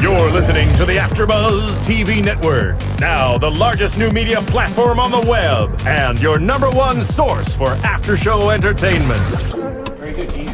You're listening to the AFTERBUZZ TV network, now the largest new media platform on the web, and your #1 source for after-show entertainment. Very good, Dees.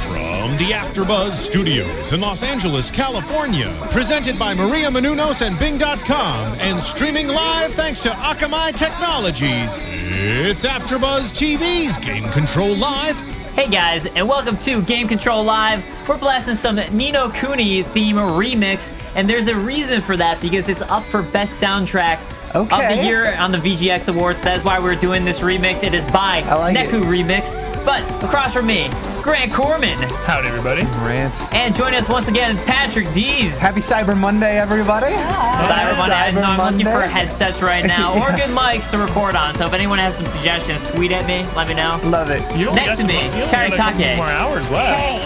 From the AFTERBUZZ Studios in Los Angeles, California, presented by Maria Menounos and Bing.com, and streaming live thanks to Akamai Technologies, it's AFTERBUZZ TV's Game Control Live. Hey guys, and welcome to Game Control Live. We're blasting some Ni no Kuni theme remix, and there's a reason for that because it's up for Best Soundtrack of the Year on the VGX Awards. That's why we're doing this remix. It is by Neku Remix. But across from me, Grant Kohrmann. Howdy, everybody. Grant. And join us once again, Patrick Dees. Happy Cyber Monday, everybody. Cyber Monday. I know I'm looking for headsets right now or good mics to record on. So if anyone has some suggestions, tweet at me. Let me know. Love it. Next to me, Kaori Takee. More hours left. Hey,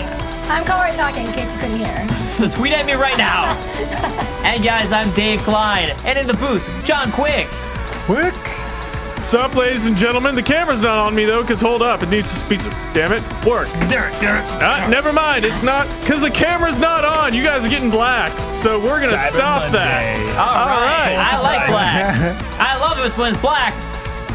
I'm Kaori Takee, in case you couldn't hear. So tweet at me right now. And guys, I'm Dave Klein. And in the booth, John Quick. Quick. Sup, ladies and gentlemen? The camera's not on me, though, because hold up. It needs to speak. Damn it. Work. Never mind. It's not, because the camera's not on. You guys are getting black. So we're going to stop that. All right. I like black. I love it when it's black.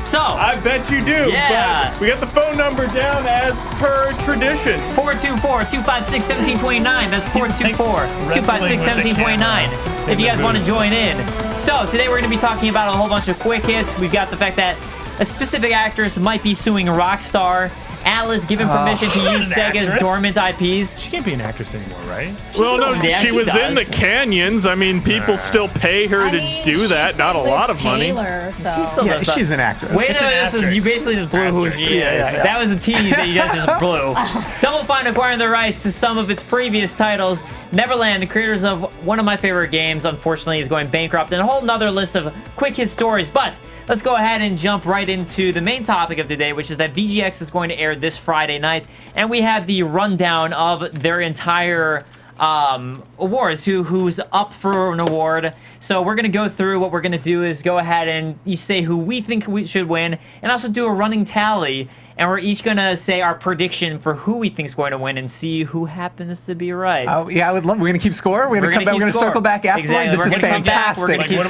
So I bet you do. Yeah. But we got the phone number down as per tradition. 424-256-1729. That's 424-256-1729. If you guys want to join in. So today we're going to be talking about a whole bunch of quick hits. We've got the fact that a specific actress might be suing Rockstar. Atlus given permission to use Sega's dormant IPs. She can't be an actress anymore, right? Well, no, she was in the Canyons. I mean, people still pay her to do that. Not a lot of money. So. She still does She's an actress. Wait a minute, you basically just blew who she is. Yeah. That was a tease that you guys just blew. Double Fine acquiring the rights to some of its previous titles. Neverland, the creators of one of my favorite games, unfortunately is going bankrupt, and a whole nother list of quick hit stories. But let's go ahead and jump right into the main topic of today, which is that VGX is going to air this Friday night, and we have the rundown of their entire awards, who's up for an award. So we're gonna go through. What we're gonna do is go ahead and say who we think we should win, and also do a running tally. And we're each gonna say our prediction for who we think is going to win, and see who happens to be right. Oh yeah, I would love. We're gonna keep score. We're gonna come back. We're gonna circle back afterward. Exactly. This is fantastic. Like, what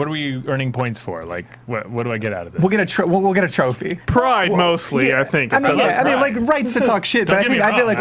are we earning points for? Like, what do I get out of this? We'll get a we'll get a trophy. Pride mostly, yeah. I think. I mean, like rights to talk shit, but I feel like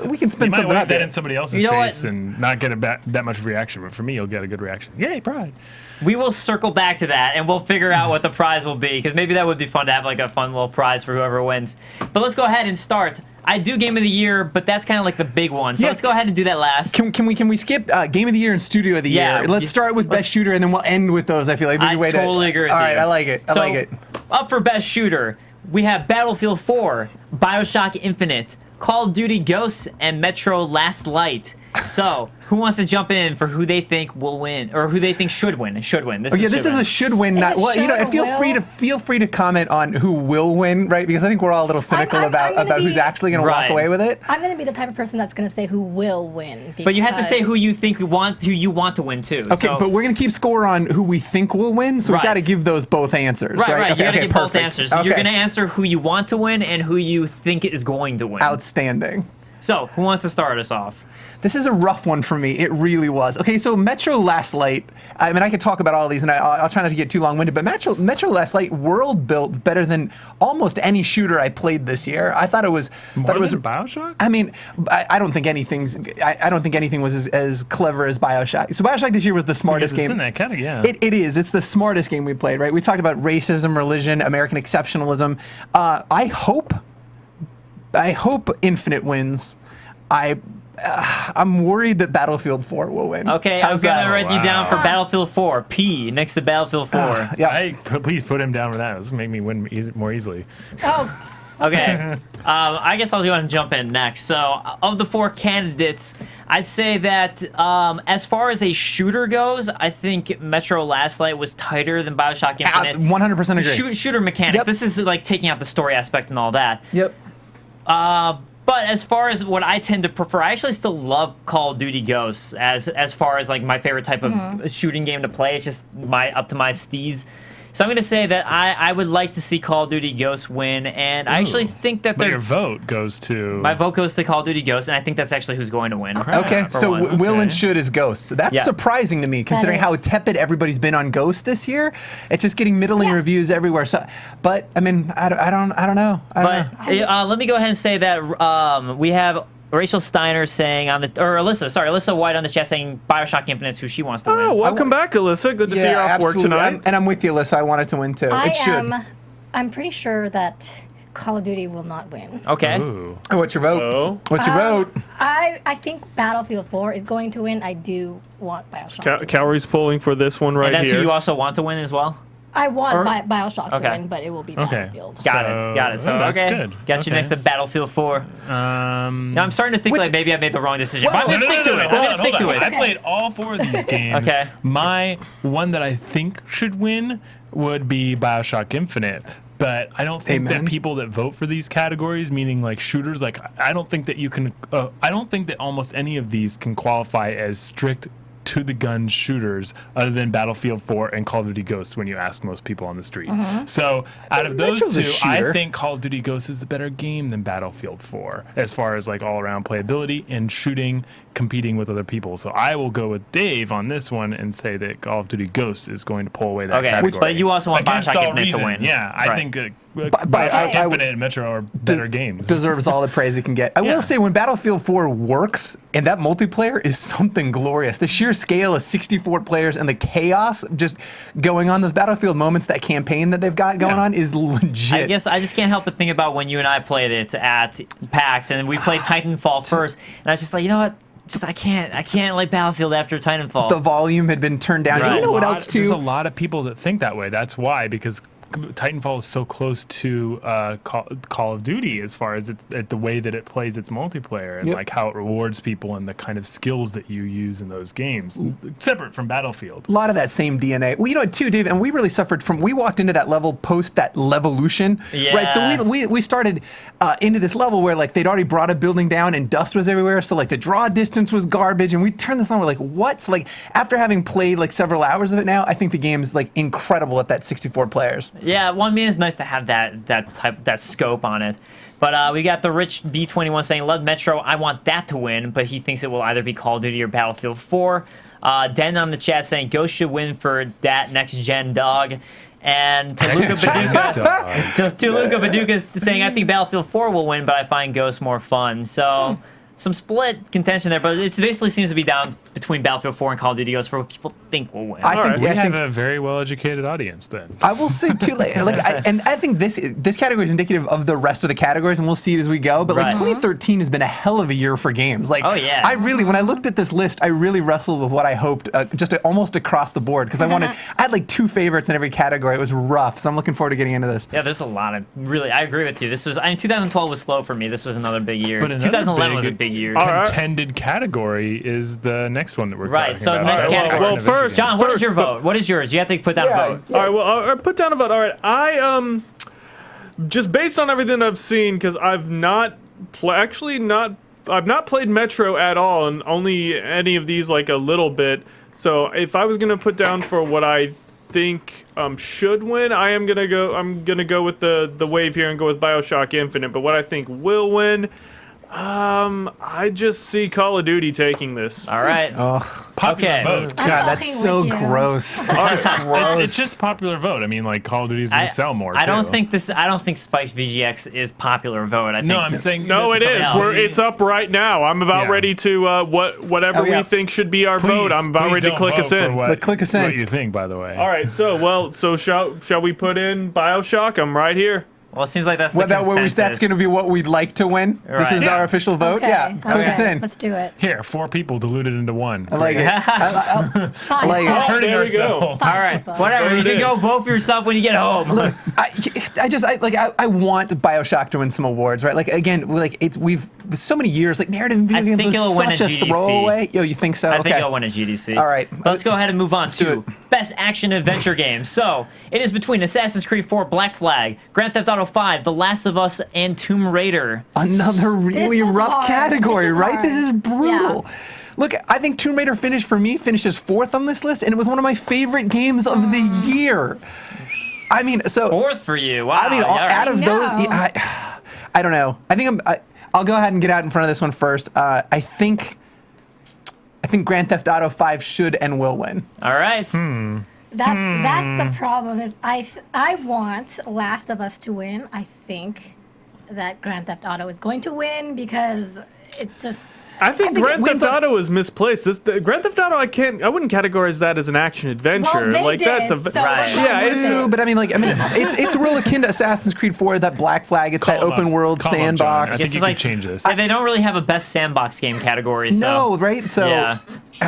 we can spin something up. That in somebody else's face and not get that much reaction, but for me, you'll get a good reaction. Yay, pride. We will circle back to that, and we'll figure out what the prize will be, because maybe that would be fun to have like a fun little prize for whoever wins. But let's go ahead and start. I do Game of the Year, but that's kind of like the big one. So let's go ahead and do that last. Can we skip Game of the Year and Studio of the Year? Let's start with Best Shooter, and then we'll end with those. I feel like I totally agree with you. All right, I like it. I like it. Up for Best Shooter, we have Battlefield 4, BioShock Infinite, Call of Duty Ghosts, and Metro Last Light. So, who wants to jump in for who they think will win, or who they think should win? Should win. This is a should win. Not well. You know, feel free to comment on who will win, right? Because I think we're all a little cynical about who's actually going to walk away with it. I'm going to be the type of person that's going to say who will win. But you have to say who you think who you want to win too. Okay, but we're going to keep score on who we think will win. So we got to give those both answers. Right. You got to give both answers. So you're going to answer who you want to win and who you think is going to win. Outstanding. So, who wants to start us off? This is a rough one for me. It really was. Okay, so Metro Last Light. I mean, I could talk about all these, and I'll try not to get too long-winded, but Metro Last Light world built better than almost any shooter I played this year. I thought it was more than BioShock. I mean, I don't think anything was as clever as BioShock. So BioShock this year was the smartest game. It's in that category, yeah. It is. It's the smartest game we played, right? We talked about racism, religion, American exceptionalism. I hope Infinite wins. I'm worried that Battlefield 4 will win. Okay, I'm gonna write you down for Battlefield 4. P next to Battlefield 4. Please put him down for that. This will make me win more easily. Oh. Okay. I guess I'll go ahead and jump in next. So, of the 4 candidates, I'd say that as far as a shooter goes, I think Metro Last Light was tighter than BioShock Infinite. 100% agree. Shooter mechanics. Yep. This is like taking out the story aspect and all that. Yep. But as far as what I tend to prefer, I actually still love Call of Duty Ghosts as far as like my favorite type of shooting game to play. It's just up to my steez. So I'm going to say that I would like to see Call of Duty Ghosts win, and I actually think that But your vote goes to... my vote goes to Call of Duty Ghosts, and I think that's actually who's going to win. Okay, for so once. will and should is Ghosts. That's Yeah. surprising to me, considering how is. tepid everybody's been on Ghost this year. It's just getting middling reviews everywhere. So, but I mean, I don't know. But let me go ahead and say that we have Rachel Steiner saying on the, or Alyssa White on the chat saying Bioshock Infinite's who she wants to win. Oh, welcome back, Alyssa. Good to see you off work tonight. And I'm with you, Alyssa. I want it to win too. It should. I'm pretty sure that Call of Duty will not win. Okay. Ooh. Oh, what's your vote? Oh. What's your vote? I think Battlefield 4 is going to win. I do want Bioshock to win. Kaori's pulling for this one right And that's here. who you also want to win as well? I want Or- Bioshock to Okay. win, but it will be Okay. Battlefield. Got it. So, that's okay. good. Got you Okay. next to Battlefield 4. Now, I'm starting to think Which- like maybe I made the wrong decision. Well, but I'm going to stick to it. I'm going to stick to it. I played all 4 of these games. Okay. My one that I think should win would be Bioshock Infinite. But I don't think Amen. that people that vote for these categories, meaning like shooters, like I don't think that you can. I don't think that almost any of these can qualify as strict to the gun shooters other than Battlefield 4 and Call of Duty Ghosts when you ask most people on the street. So out of those Metro's a two, I shooter. think Call of Duty Ghosts is the better game than Battlefield 4 as far as like all around playability and shooting, competing with other people. So I will go with Dave on this one and say that Call of Duty Ghosts is going to pull away that Okay, category. but you also want Against Bioshock all Infinite to reason. win. Yeah, I Right. think But Bioshock I- Infinite and Metro are better games. Deserves all the praise it can get. I Yeah. will say, when Battlefield 4 works, and that multiplayer is something glorious. The sheer scale of 64 players and the chaos just going on, those Battlefield moments, that campaign that they've got going Yeah. on is legit. I guess I just can't help but think about when you and I played it at PAX, and we played Titanfall first, and I was just like, you know what? Just I can't like Battlefield after Titanfall. the volume had been turned down. Right. You know what lot- else There's a too? lot of people that think that way. That's why, because Titanfall is so close to Call of Duty as far as the way that it plays its multiplayer and Yep. like how it rewards people and the kind of skills that you use in those games, separate from Battlefield. A lot of that same DNA. Well, you know what, too, Dave, and we really suffered from. We walked into that level post that levolution, right? So Yeah. we started into this level where like they'd already brought a building down and dust was everywhere. So like the draw distance was garbage, and we turned this on. We're like, what? So, like after having played like several hours of it now, I think the game's like incredible at that 64 players. Yeah, one mean it's nice to have that scope on it. But we got the Rich B21 saying, love Metro, I want that to win, but he thinks it will either be Call of Duty or Battlefield 4. Den on the chat saying, Ghost should win for that next gen dog. And Toluca Baduka saying, I think Battlefield 4 will win, but I find Ghost more fun. So some split contention there, but it basically seems to be down between Battlefield 4 and Call of Duty Ghost for what people think will win. I think, right. We I have think a very well-educated audience then. I will say too, like I think this category is indicative of the rest of the categories, and we'll see it as we go. But like Right. 2013 has been a hell of a year for games. Like, Oh, yeah. I really, when I looked at this list, I really wrestled with what I hoped, almost across the board, because I had like 2 favorites in every category. It was rough, so I'm looking forward to getting into this. Yeah, there's a lot of really. I agree with you. 2012 was slow for me. This was another big year. But another 2011 big- was a big year. All right. Contended category is the next one that we're Right, talking so about. next All right, category. Well, first, John, what is your but- vote? What is yours? You have to put down a vote. All right, well, I'll put down a vote. All right, I just based on everything I've seen, because I've not played Metro at all, and only any of these like a little bit. So if I was gonna put down for what I think should win, I'm gonna go with the wave here and go with Bioshock Infinite. But what I think will win, I just see Call of Duty taking this. All right. Popular Okay. vote. I'm God, that's fucking so with you. gross. It's just popular vote. I mean, like Call of Duty is going to sell more. I don't too. think Spike's VGX is popular vote. I think No, I'm saying No, it something is. else. It's up right now. I'm about Yeah. ready to whatever Oh, yeah. we think should be our vote. I'm about ready to don't click vote us for in. What, Click us in. What you think, by the way? All right, so shall we put in Bioshock? I'm right here. Well, it seems like that's the Well, consensus. that's going to be what we'd like to win. This Right. is our official vote. Okay, Yeah, click us okay, in. Let's do it. Here, 4 people diluted into 1. I like it. Fine. like it. fine. Hurting There we go. ourselves. All right, whatever. There You it can is. go vote for yourself when you get home. I want BioShock to win some awards, right? Like again, we've so many years, like narrative in video I games think was it'll win such a a GDC. throwaway. Yo, you think so? I Okay. think I'll win a GDC. All right. But let's go ahead and move on do to Best Action Adventure Game. So, it is between Assassin's Creed 4 Black Flag, Grand Theft Auto 5, The Last of Us, and Tomb Raider. Another really was rough hard. category, This is right? This is hard. brutal. Look, I think Tomb Raider finishes 4th on this list, and it was one of my favorite games of the year. I mean, so Fourth for you. Wow. I mean, all right. out of those, No. I don't know. I think I'll go ahead and get out in front of this one first. I think Grand Theft Auto 5 should and will win. All right. That's the problem. Is I want Last of Us to win. I think that Grand Theft Auto is going to win because it's just. I think it Grand wins Theft on- Auto is misplaced. Grand Theft Auto, I wouldn't categorize that as an action adventure. Well, they like did, that's a so Right. it's not Yeah, worth it's- it. True, but I mean, it's real akin to Assassin's Creed 4, that Black Flag. It's that Call 'em open up. world Call 'em up, John. sandbox. I think It's you like- can change this. And they don't really have a best sandbox game category. So. No, right? So Yeah.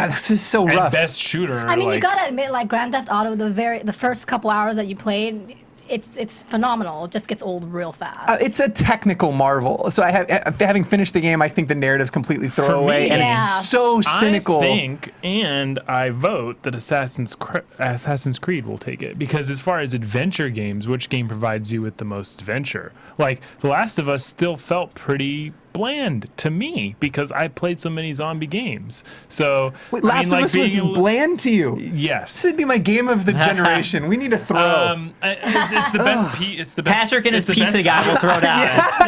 this is so And rough. best shooter. I mean, you like, gotta admit, like Grand Theft Auto, the first couple hours that you played, it's phenomenal. It just gets old real fast. It's a technical marvel. So having finished the game, I think the narrative's completely throwaway, me- and Yeah. it's so cynical. I think, and I vote that Assassin's Creed will take it, because as far as adventure games, which game provides you with the most adventure? Like The Last of Us still felt pretty bland to me because I played so many zombie games. So Wait, I Last mean, like, of Us was being able- bland to you. Yes. This would be my game of the generation. We need to throw. It's the best. It's the best. Patrick and it's his the best- pizza guy will throw down.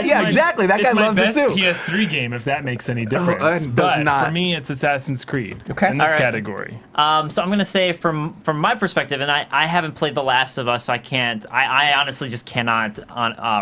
yeah, exactly. That guy it's loves my it best too. PS3 game, if that makes any difference. does but not. for me, it's Assassin's Creed. Okay. In this All right. category. So I'm gonna say from my perspective, and I haven't played The Last of Us, so I can't. I honestly just cannot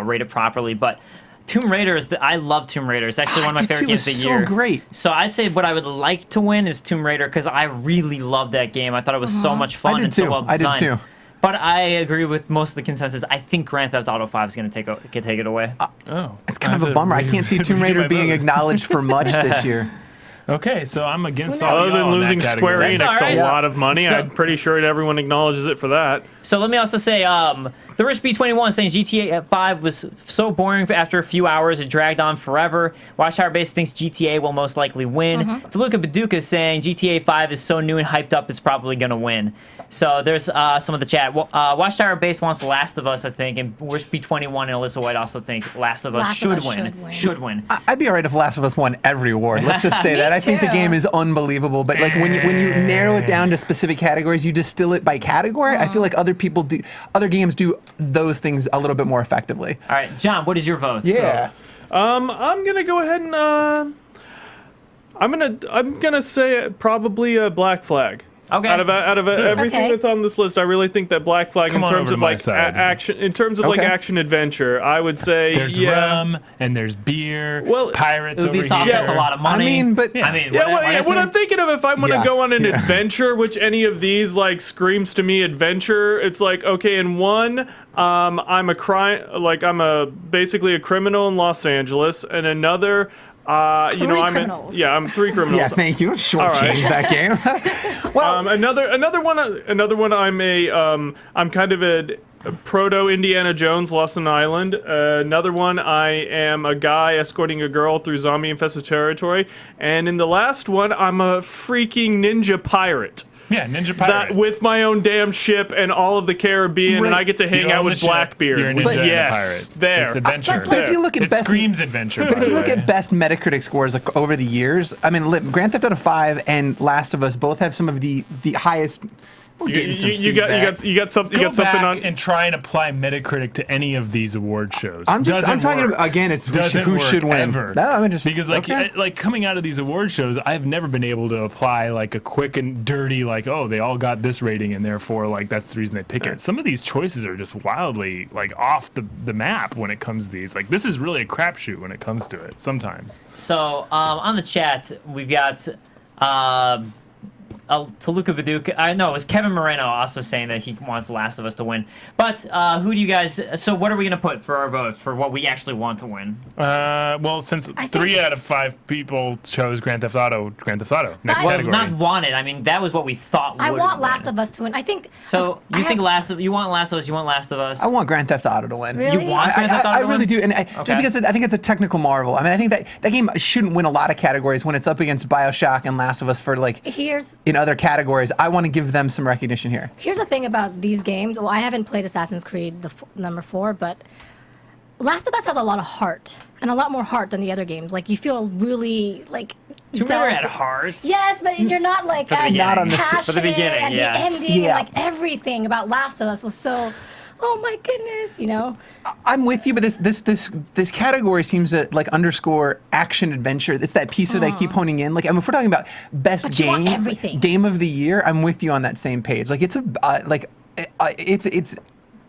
rate it properly. But Tomb Raider I love Tomb Raider. It's actually one of my I do favorite too. games of It's the so year. great. So I'd say what I would like to win is Tomb Raider because I really love that game. I thought it was so much fun did and so too. well I did designed. too. But I agree with most of the consensus. I think Grand Theft Auto 5 is going to take it away. Oh, It's kind of a bummer. I can't see Tomb Raider being acknowledged for much this year. Okay, so I'm against Who all knows? Other y'all than in that losing Square category. That's Enix all right. a lot of money, So- I'm pretty sure everyone acknowledges it for that. So let me also say, the Rich B21 saying GTA 5 was so boring after a few hours. It dragged on forever. Watchtower Base thinks GTA will most likely win. DeLuca Baduka is saying GTA 5 is so new and hyped up, it's probably going to win. So there's some of the chat. Watchtower Base wants Last of Us, I think, and Rich B21 and Alyssa White also think Last of Us Last should of Us win. should win. I'd be alright if Last of Us won every award. Let's just say Me that. I think the too. game is unbelievable. But like when you narrow it down to specific categories, you distill it by category. I feel like other games do those things a little bit more effectively. All right, John, what is your vote? Yeah. I'm gonna go ahead and I'm gonna say probably a Black Flag. Okay. Out of everything Okay. that's on this list, I really think that Black Flag, Come in on terms over of to my like side. action, in terms of like Okay. action adventure, I would say There's rum and there's beer. Well, Pirates over Ubisoft here. has a lot of money. I mean, but I mean, Yeah, what I what said- I'm thinking of, if I'm gonna Yeah. go on an Yeah. adventure, which any of these like screams to me adventure, it's like, okay, in one, I'm basically a criminal in Los Angeles, and another, Three I'm criminals. I'm three criminals. yeah, thank you. Shortchange that game. Well, Another one. I'm kind of a proto Indiana Jones, Lost on an Island. Another one, I am a guy escorting a girl through zombie infested territory, and in the last one, I'm a freaking ninja pirate. Yeah, Ninja Pirate. That with my own damn ship and all of the Caribbean, Right. and I get to hang You out own with the ship, Blackbeard. You're a ninja But- and a yes, pirate. there. It's adventure. but if you look at it best, screams adventure. but by if you the look way. at best Metacritic scores like, over the years, I mean, Grand Theft Auto 5 and Last of Us both have some of the highest. We're getting some You got something. Go You got something back on. and try and apply Metacritic to any of these award shows. I'm Doesn't talking work. about, again, it's Doesn't who work should win. ever. No, I'm just Because okay. like coming out of these award shows, I've never been able to apply like a quick and dirty like, oh, they all got this rating and therefore like that's the reason they pick it. Some of these choices are just wildly like off the map when it comes to these. Like this is really a crapshoot when it comes to it sometimes. So on the chat, we've got Toluca Baduka. I know it was Kevin Moreno also saying that he wants The Last of Us to win. But who do you guys? So what are we gonna put for our vote for what we actually want to win? Well, since I think- 3 out of 5 people chose Grand Theft Auto. Next Well, category. Not wanted. I mean, that was what we thought. I would want win. Last of Us to win. I think. So I you think have- you want Last of Us? You want Last of Us? I want Grand Theft Auto to win. Really? You want Grand Theft Auto I to really win? do, and Okay. just because I think it's a technical marvel. I mean, I think that game shouldn't win a lot of categories when it's up against BioShock and Last of Us for like Here's in other categories. I want to give them some recognition here. Here's the thing about these games. Well, I haven't played Assassin's Creed number 4, but Last of Us has a lot of heart and a lot more heart than the other games. Like you feel really like. Tomb Raider dealt- had hearts. Yes, but you're not like as beginning. Not on the s- passionate for the beginning, and yeah. the ending Yeah. and like everything about Last of Us was so. oh my goodness, you know. I'm with you, but this category seems to like underscore action adventure. It's that piece that I keep honing in. Like, I mean, if we're talking about best But you want game, everything. game of the year, I'm with you on that same page. Like, it's a it's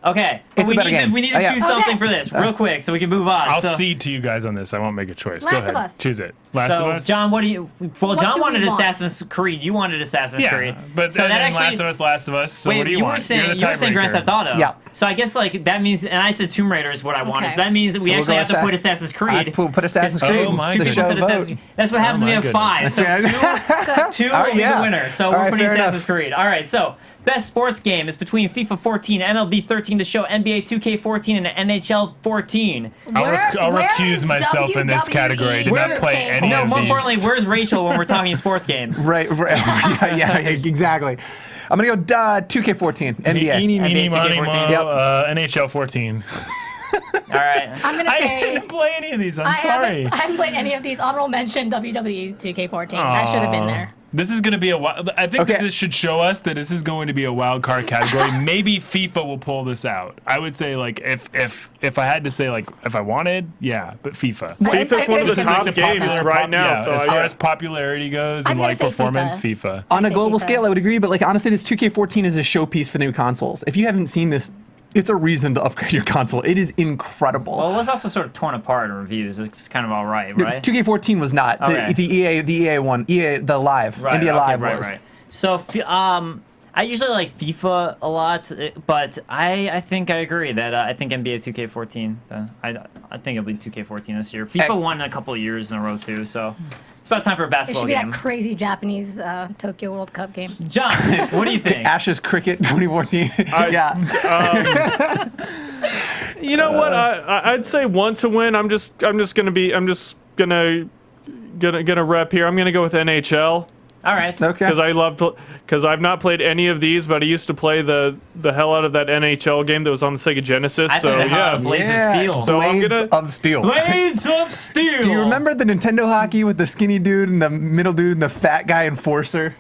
Okay, but It's a better game. we need to Oh, yeah. choose something Okay. for this real quick so we can move on. I'll so, cede to you guys on this. I won't make a choice. Last Go of ahead. Us. Choose it. Last so of Us. John, what do you? Well, John do we wanted want? Assassin's Creed. You wanted Assassin's Yeah, Creed. but so and that then actually. Last of Us. So Wait, what do you, you want? were saying You're the you were saying Grand tiebreaker. Theft Auto. Yeah. So I guess like that means, and I said Tomb Raider is what I wanted. Okay. So that means we we'll actually go have to Assa- put Assassin's Creed. I put Assassin's Creed. Oh my Two goodness. people said The show Assassin's. That's what happens Oh when we my have five. So That's two Oh, will be yeah. the winner. So All we're right, putting fair Assassin's enough. Creed. All right, so best sports game is between FIFA 14, MLB 13 to show, NBA 2K14, and NHL 14. I'll Where recuse is myself in this WWE category. Did not play 2K14? any No, of more these. importantly, where's Rachel when we're talking sports games? Right. yeah, exactly. I'm gonna go 2K14 NBA. Eeny, meeny, NBA miny, 2K14. mo, Yep. NHL 14. All right. I'm gonna I say didn't play any of these. I'm I sorry. haven't played any of these. Honorable mention WWE 2K14. That should have been there. This is going to be I think Okay. that this should show us that this is going to be a wild card category. Maybe FIFA will pull this out. I would say like if I had to say like if I wanted, yeah, but FIFA. FIFA's one of This the is top the games popular right now. Yeah, So as far yeah. as popularity goes I'm and gonna like say performance, FIFA. FIFA. On a say global FIFA. scale, I would agree, but like honestly, this 2K14 is a showpiece for the new consoles. If you haven't seen this, it's a reason to upgrade your console. It is incredible. Well, it was also sort of torn apart in reviews. It's kind of all right, right? 2K14 was not Okay. the EA one, the live, Right, NBA okay, Live right, was. right. So, I usually like FIFA a lot, but I think I agree that I think NBA 2K14. I think it'll be 2K14 this year. FIFA won a couple of years in a row too, so it's about time for a It basketball should be game. that crazy Japanese Tokyo World Cup game. John, what do you think? Ashes Cricket 2014. Yeah. You know what? I'd say want to win. I'm just gonna rep here. I'm gonna go with NHL. All right. Okay. Because I've not played any of these, but I used to play the hell out of that NHL game that was on the Sega Genesis. I So played yeah. Blades of Yeah. Steel. So I'm Blades gonna- of Steel. Blades of Steel. Do you remember the Nintendo hockey with the skinny dude and the middle dude and the fat guy enforcer?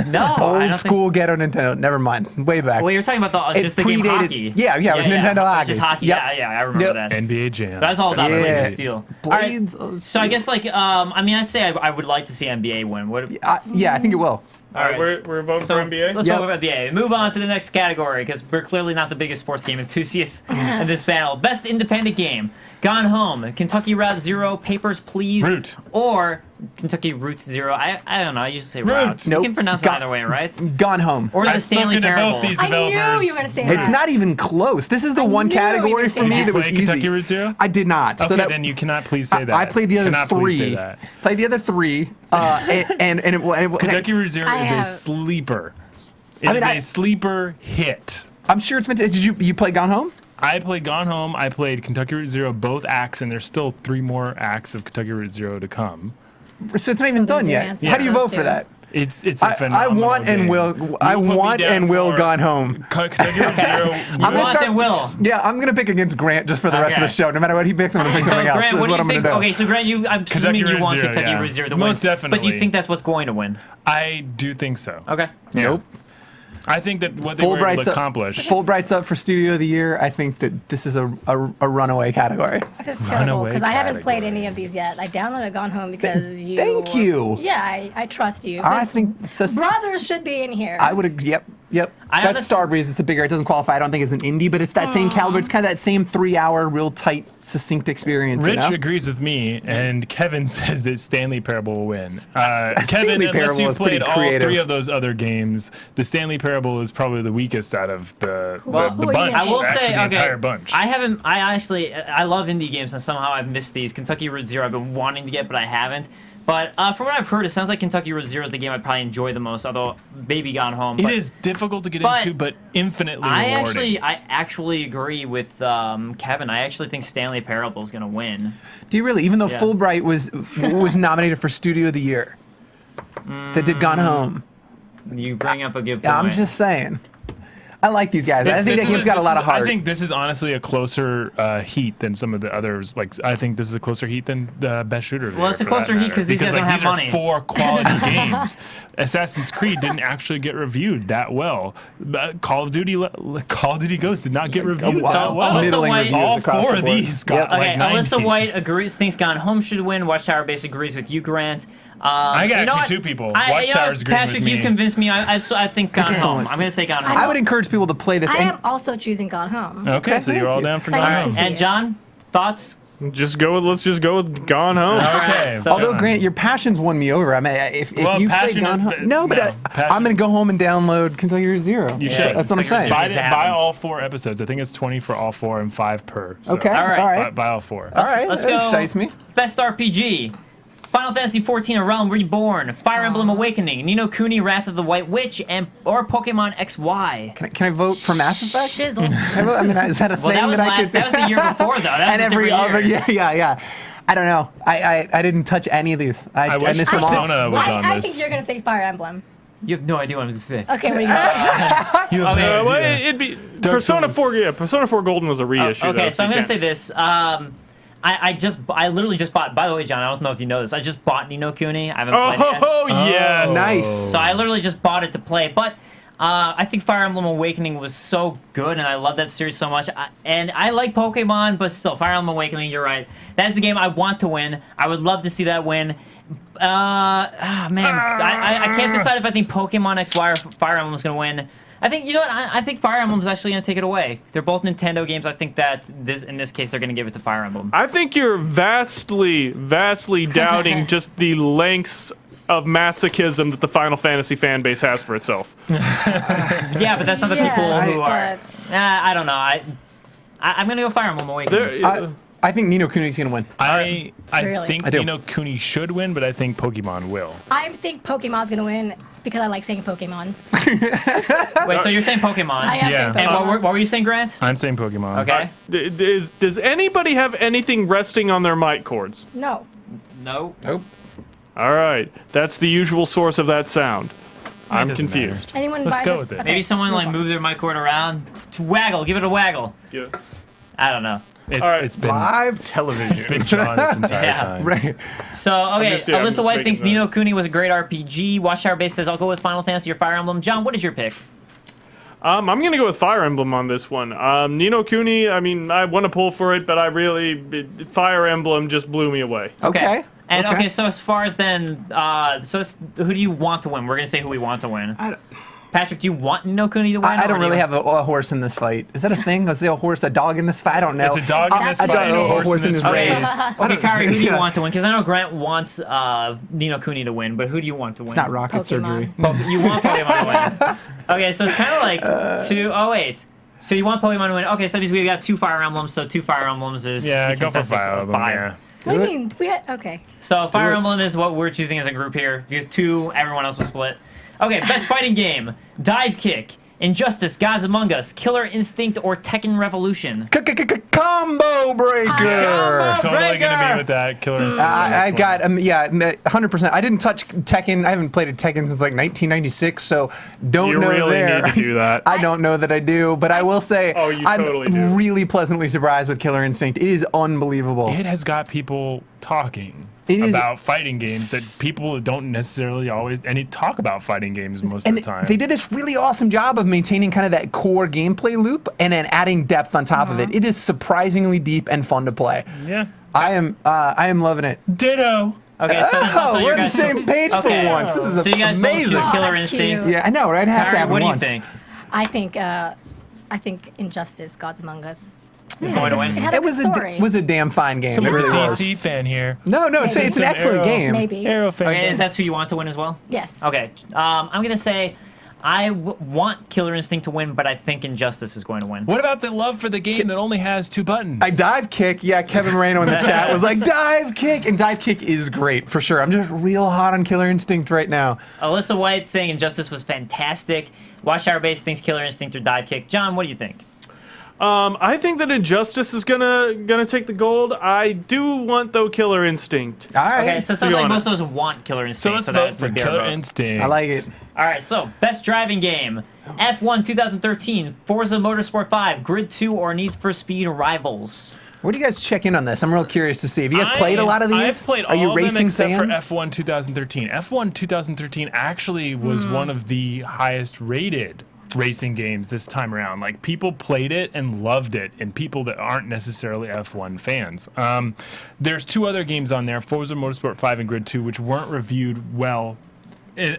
No. I Old don't school ghetto Nintendo. Never mind. Way back. Well, you're talking about It just the game predated- hockey. yeah, it was Nintendo hockey. Just hockey. Yep. Yeah, I remember Yep. that. NBA Jam. That was all about Yeah. Blades of Steel. All right. Blades of So I guess like I mean I'd say I would like to see NBA win. What? yeah, I think it will. All right, we're voting So for NBA. let's Yep. vote for NBA. Move on to the next category because we're clearly not the biggest sports game enthusiasts in this panel. Best independent game: Gone Home, Kentucky Route Zero, Papers, Please, Route. or Kentucky Route Zero. I don't know. I usually say Route. Route. Nope. You can pronounce it Got- either way, right? Gone Home. Or the I've Stanley spoken to Parable. both these I knew developers. you were gonna say that. It's not even close. This is the one knew you were category gonna for say me that. that was Play easy. Kentucky Route Zero? I did not. Okay, so that, then you cannot please say that. I played the other Cannot please say three. that. Played the other three. And it Kentucky Route Zero I is have- a sleeper. It I is mean, a sleeper hit. I'm sure it's meant to. Did you play Gone Home? I played Gone Home. I played Kentucky Route Zero, both acts, and there's still 3 more acts of Kentucky Route Zero to come. So it's not even done there's your yet. answer. How do you Yeah. vote for that? It's a I phenomenal want and game. will. You I put me want down and will for Gone Home. Kentucky Route Zero. You I'm gonna want start- and will. Yeah, I'm gonna pick against Grant just for the rest of the Okay. show. No matter what he picks, I'm gonna pick So something else. Grant, That's what do you I'm think? gonna do. Okay, so Grant, I'm Kentucky assuming you Route want Zero, Kentucky yeah. Route Zero to win. Most But do definitely. you think that's what's going to win? I do think so. Okay. Nope. I think that what they were able Fulbright's to up, accomplish. Fulbright's up for Studio of the Year. I think that this is a runaway category. This is terrible Runaway because I haven't played category. any of these yet. I downloaded Gone Home because you. Thank you. Yeah, I trust you. I This- think it's just. brothers should be in here. I would. Yep. I That's honest- Starbreeze. It's a bigger. It doesn't qualify. I don't think it's an indie, but it's that same caliber. It's kind of that same 3-hour, real tight, succinct experience. Rich you know? agrees with me, and Kevin says that Stanley Parable will win. Stanley Kevin, unless Parable you've is pretty played all creative. 3 of those other games, the Stanley Parable is probably the weakest out of the Well, who are you bunch. gonna I will actually, say, the okay, entire bunch. I love indie games, and somehow I've missed these. Kentucky Route Zero I've been wanting to get, but I haven't. But from what I've heard, it sounds like Kentucky Route Zero is the game I'd probably enjoy the most, although maybe Gone Home. It but is difficult to get but into, but infinitely I rewarding. actually agree with Kevin. I actually think Stanley Parable is going to win. Do you really? Even though Yeah. Fulbright was nominated for Studio of the Year, that did Gone Home. You bring up a good point. I'm just saying. I like these guys. I think that game's got a lot of heart. I think this is honestly a closer heat than some of the others. Like, I think this is a closer heat than the best shooter. Well, it's a closer heat because these guys don't have money. These are 4 quality games. Assassin's Creed didn't actually get reviewed that well. Call of Duty Ghost did not get reviewed that well. Alyssa White, all 4 of these got okay, like 90s. Alyssa White thinks Gone Home should win. Watchtower Base agrees with you, Grant. I got actually 2 people. Watchtower's agreeing Patrick, with me. you convinced me. I think Gone Home. I'm going to say Gone Home. I would encourage people to play this. I am also choosing Gone Home. Okay, so you're all down for Gone Home. And John, thoughts? Let's just go with Gone Home. Okay. So- Although Grant, your passions won me over. I mean, if Well, you play passion- Gone Home, no, but passion- I'm gonna go home and download Kentucky Route Zero. You should. That's what I'm saying. Kentucky Route Zero. Buy all 4 episodes. I think it's 20 for all 4 and 5 per. So Okay, All right. all right, Buy all 4. all right. Let's That go. excites me. Best RPG. Final Fantasy XIV: A Realm Reborn, Fire Emblem Awakening, Ni no Kuni: Wrath of the White Witch, or Pokemon XY. Can I vote for Mass Effect? Shizzle. I mean, is that a Well, thing that was I could? that was the year before though. That was And a every different other, year. yeah. I don't know. I didn't touch any of these. I wish missed them all. Persona was on I this. think you're gonna say Fire Emblem. You have no idea what I'm going to say. Okay, what do you got? You have Okay. no Well, idea. it'd be Dark Persona Souls. 4. Yeah, Persona 4 Golden was a reissue. Okay, though, so I'm you going to say can't- this. I literally just bought. By the way, John, I don't know if you know this. I just bought Ni no Kuni. I haven't played it yet. Oh yes. Nice. So I literally just bought it to play. But I think Fire Emblem Awakening was so good, and I love that series so much. And I like Pokemon, but still, Fire Emblem Awakening, you're right. That's the game I want to win. I would love to see that win. I can't decide if I think Pokemon XY or Fire Emblem is going to win. I think, you know what, I think Fire Emblem is actually going to take it away. They're both Nintendo games. I think that in this case, they're going to give it to Fire Emblem. I think you're vastly doubting just the lengths of masochism that the Final Fantasy fan base has for itself. Yeah, but that's not the people who are. but- I don't know. I'm going to go Fire Emblem Awakening. I think Ni no Kuni's gonna win. I Really? think I do. Ni no Kuni should win, but I think Pokemon will. I think Pokemon's gonna win because I like saying Pokemon. Wait, so you're saying Pokemon? I am Yeah. saying And Pokemon. what were you saying, Grant? I'm saying Pokemon. Okay. Does anybody have anything resting on their mic cords? No. No. Nope. All right, that's the usual source of that sound. I'm doesn't confused. Anyone Let's buy go this? with it. Maybe someone like move their mic cord around. Waggle. Give it a waggle. Yeah. I don't know. It's, All right. it's been Live television. it's been John this entire Yeah. time. Right. So, okay, I'm just Alyssa White making thinks that. Ni no Kuni was a great RPG. Watchtower Base says, I'll go with Final Fantasy or Fire Emblem. John, what is your pick? I'm gonna go with Fire Emblem on this one. Ni no Kuni, I mean, I want to pull for it, but Fire Emblem just blew me away. Okay. And okay, so as far as then, who do you want to win? We're gonna say who we want to win. Patrick, do you want Ni no Kuni to win? I or don't do you- really have a horse in this fight. Is that a thing? Is there a horse, a dog in this fight? I don't know. It's a dog in this I fight don't and know. a horse in this Okay, race. okay, Kyrie, who do you Yeah. want to win? Because I know Grant wants Ni no Kuni to win, but who do you want to win? It's not rocket Pokemon. surgery. You want Pokemon to win. Okay, so it's kind of like two. Oh wait, so you want Pokemon to win? Okay, so that means we got 2 Fire Emblems. So 2 Fire Emblems is Yeah, the go for consensus Fire of Emblem. 5. Yeah. What do you mean? Okay. So Fire it. Emblem is what we're choosing as a group here. Because 2, everyone else was split. Okay, best fighting game: Dive Kick, Injustice, Gods Among Us, Killer Instinct, or Tekken Revolution. Combo breaker. Totally gonna be with that Killer Instinct. I've got 100%. I didn't touch Tekken. I haven't played a Tekken since like 1996, so don't You know really there. need to do that. I don't know that I do, but I will say Oh, you I'm totally do. really pleasantly surprised with Killer Instinct. It is unbelievable. It has got people talking It is- about fighting games that people don't necessarily always talk about fighting games most of And the time. they did this really awesome job of maintaining kind of that core gameplay loop and then adding depth on top of it. It is surprisingly deep and fun to play. Yeah. I am loving it. Ditto. Okay, so that's also Oh, your we're on the guys. same page Okay. for once. This is So you guys both amazing. choose Oh, Killer that's Instinct. cute. Yeah, I know, right? I have to Kyrie, have what do you once. think? I think Injustice, Gods Among Us. Who's going to win? It had a It was good story. was a damn fine game. It Someone's really a was. DC fan here. No, it's Maybe. an Some excellent Arrow. game. Maybe. Arrow fan. Okay, and that's who you want to win as well? Yes. Okay, I'm going to say I want Killer Instinct to win, but I think Injustice is going to win. What about the love for the game that only has 2 buttons? I dive kick. Yeah, Kevin Moreno in the chat was like dive kick, and dive kick is great for sure. I'm just real hot on Killer Instinct right now. Alyssa White saying Injustice was fantastic. Watchtower Base thinks Killer Instinct or Dive Kick. John, what do you think? I think that Injustice is gonna take the gold. I do want though Killer Instinct. All right. Okay, so it sounds like most of us want Killer So Instinct. let's vote for Killer Instinct. I like it. All right, so best driving game: F1 2013, Forza Motorsport 5, Grid 2, or Need for Speed Rivals. Where do you guys check in on this? I'm real curious to see. Have you guys played a lot of these? I've played Are you all of them racing except fans? for F1 2013. F1 2013 actually was one of the highest rated racing games this time around. Like, people played it and loved it, and people that aren't necessarily F1 fans. There's 2 other games on there, Forza Motorsport 5 and Grid 2, which weren't reviewed well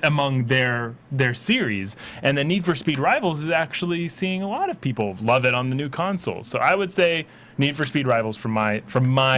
among their series, and the Need for Speed Rivals is actually seeing a lot of people love it on the new console. So I would say Need for Speed Rivals from my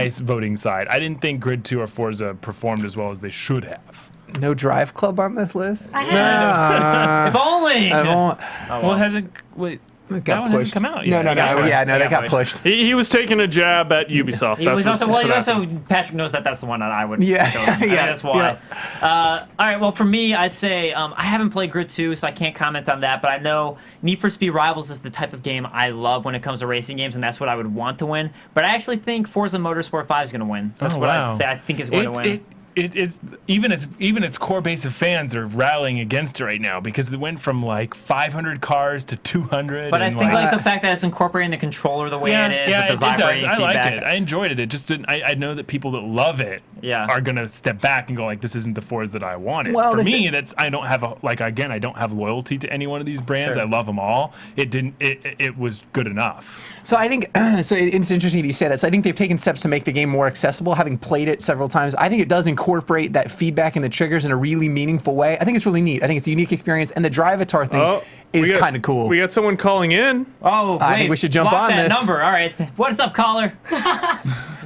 voting side. I didn't think Grid 2 or Forza performed as well as they should have. No Drive Club on this list? If only. I won't. Well, it hasn't. Wait, It that got one pushed. hasn't come out No, yet. no, no. Yeah, no, They they got got pushed. He was taking a jab at Ubisoft. He was also that's what Patrick knows that that's the one that I would Yeah, show him. I think yeah, that's why. All right, well, for me, I'd say I haven't played Grid 2, so I can't comment on that, but I know Need for Speed Rivals is the type of game I love when it comes to racing games, and that's what I would want to win. But I actually think Forza Motorsport 5 is going to win. That's what I'd say I think is going to win. It's even its core base of fans are rallying against it right now because it went from like 500 cars to 200. But I and think like the fact that it's incorporating the controller the way it is, with the vibrating I feedback. like it. I enjoyed it. It just didn't. I know that people that love it are gonna step back and go like, this isn't the Forza that I wanted. Well, for me, that's I don't have I don't have loyalty to any one of these brands. Sure. I love them all. It was good enough. So I think so it's interesting you say that. So I think they've taken steps to make the game more accessible. Having played it several times, I think it does incorporate that feedback and the triggers in a really meaningful way. I think it's really neat. I think it's a unique experience, and the Drivatar thing is kind of cool. We got someone calling in. Oh, I think we should jump block on that this. number. All right. What's up, caller?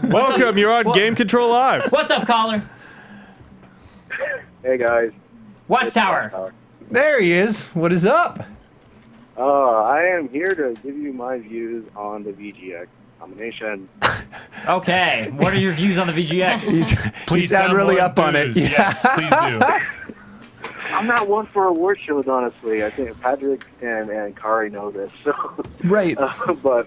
Welcome. You're on Game Control Live. What's up, caller? Hey guys. Watchtower. There he is. What is up? I am here to give you my views on the VGX nomination. Okay. What are your views on the VGX? Please sound really more up on it. enthused. Yes, please do. I'm not one for award shows, honestly. I think Patrick and Kaori know this. So, Right. but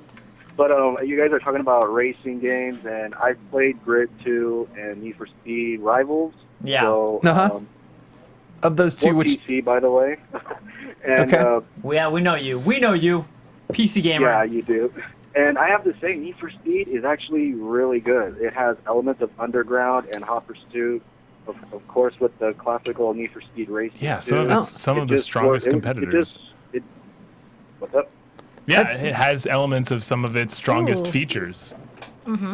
you guys are talking about racing games, and I played Grid 2 and Need for Speed Rivals. Yeah. So, Of those two, or which PC, by the way. And, Okay. Yeah, we know you. We know you. PC gamer. yeah, you do. And I have to say, Need for Speed is actually really good. It has elements of Underground and Hot Pursuit, of course, with the classical Need for Speed racing. Yeah, too. some of the strongest competitors. What's up? Yeah, it has elements of some of its strongest Ooh. features.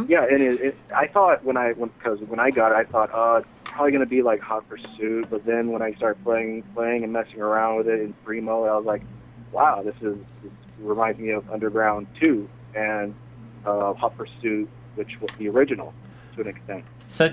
Yeah, and I thought because when I got it, I thought it's probably gonna be like Hot Pursuit, but then when I started playing and messing around with it in free mode, I was like, wow, this reminds me of Underground 2 and Hot Pursuit, which was the original to an extent. So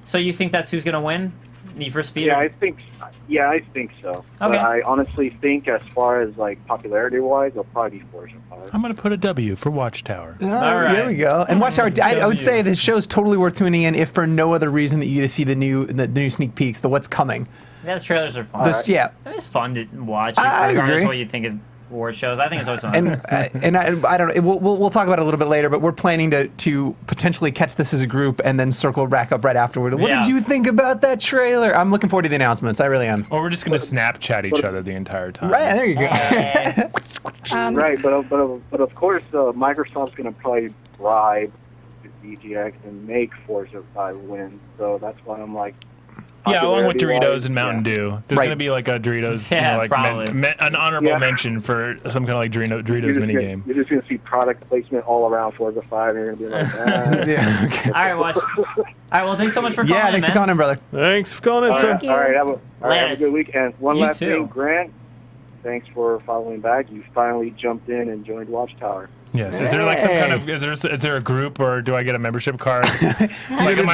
So you think that's who's gonna win? Need for Speed? Yeah, I think so. Okay. But I honestly think, as far as like popularity-wise, it'll probably be Forza 5. I'm gonna put a W for Watchtower. right. There we go. And Watchtower, I would say this show's totally worth tuning in, if for no other reason that you get to see the new sneak peeks, the what's coming. Yeah, the trailers are fun. Yeah. It's fun to watch, I regardless agree. of what you think of award shows. I think it's always fun. And I don't know. We'll talk about it a little bit later, but we're planning to potentially catch this as a group and then circle back up right afterward. What Yeah. did you think about that trailer? I'm looking forward to the announcements. I really am. Or we're just gonna Snapchat each other the entire time. Right, there you go. Right, but of course, Microsoft's going to probably bribe the VGX and make Forza 5 win. So that's why I'm like, Yeah, along with popularity-wise, Doritos and Mountain Dew. There's Right. gonna be like a Doritos, Yeah, like probably. an honorable Yeah. mention for some kind of like Doritos You're minigame. just going to see product placement all around Forza 5, and you're going to be like, Yeah, okay. All right, watch. All right, well, thanks so much for calling. Yeah, thanks for man. calling in, brother. Thanks for calling in, sir. Thank you. all right, have a Later. good week. And one You last too. thing, Grant, thanks for following back. You finally jumped in and joined Watchtower. Yes. Is there like some kind of is there a group, or do I get a membership card? Like, am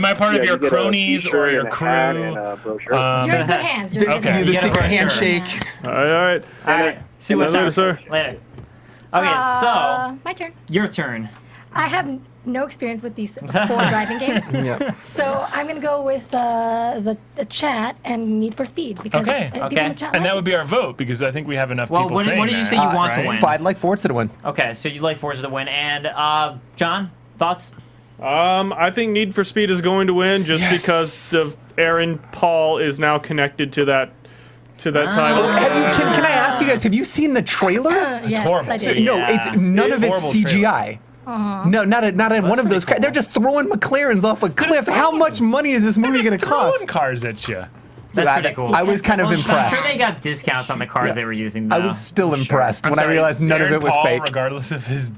I part of your you get a cronies t-shirt or your and a hat and crew? a brochure. You're in good hands. You're in good Okay. hands. The get a secret brochure. handshake. All right. All right. See you Later, later, sir. Later. Okay, so My turn. your turn. I have no experience with these 4 driving games. Yep. So I'm going to go with the chat and Need for Speed. Because Okay. people in Okay. the chat And like that would be our vote because I think we have enough Well, people what saying did you that, say you want to right? win? I'd like Forza to win. Okay, so you'd like Forza to win. And John, thoughts? I think Need for Speed is going to win just because the Aaron Paul is now connected to that title. Can I ask you guys? Have you seen the trailer? yes, horrible. I So, did. no, Yeah. it's none of it's Horrible trailer. CGI. No, not in one of those. pretty They're just throwing McLarens off a cliff. How much money is this movie going to Throwing cost? cars at you. That's I- pretty cool. I was kind of Well, I'm impressed. sure they got discounts on the cars they were using. Though. I was still impressed I'm when I sorry, realized none Aaron of it was Paul, fake. regardless of his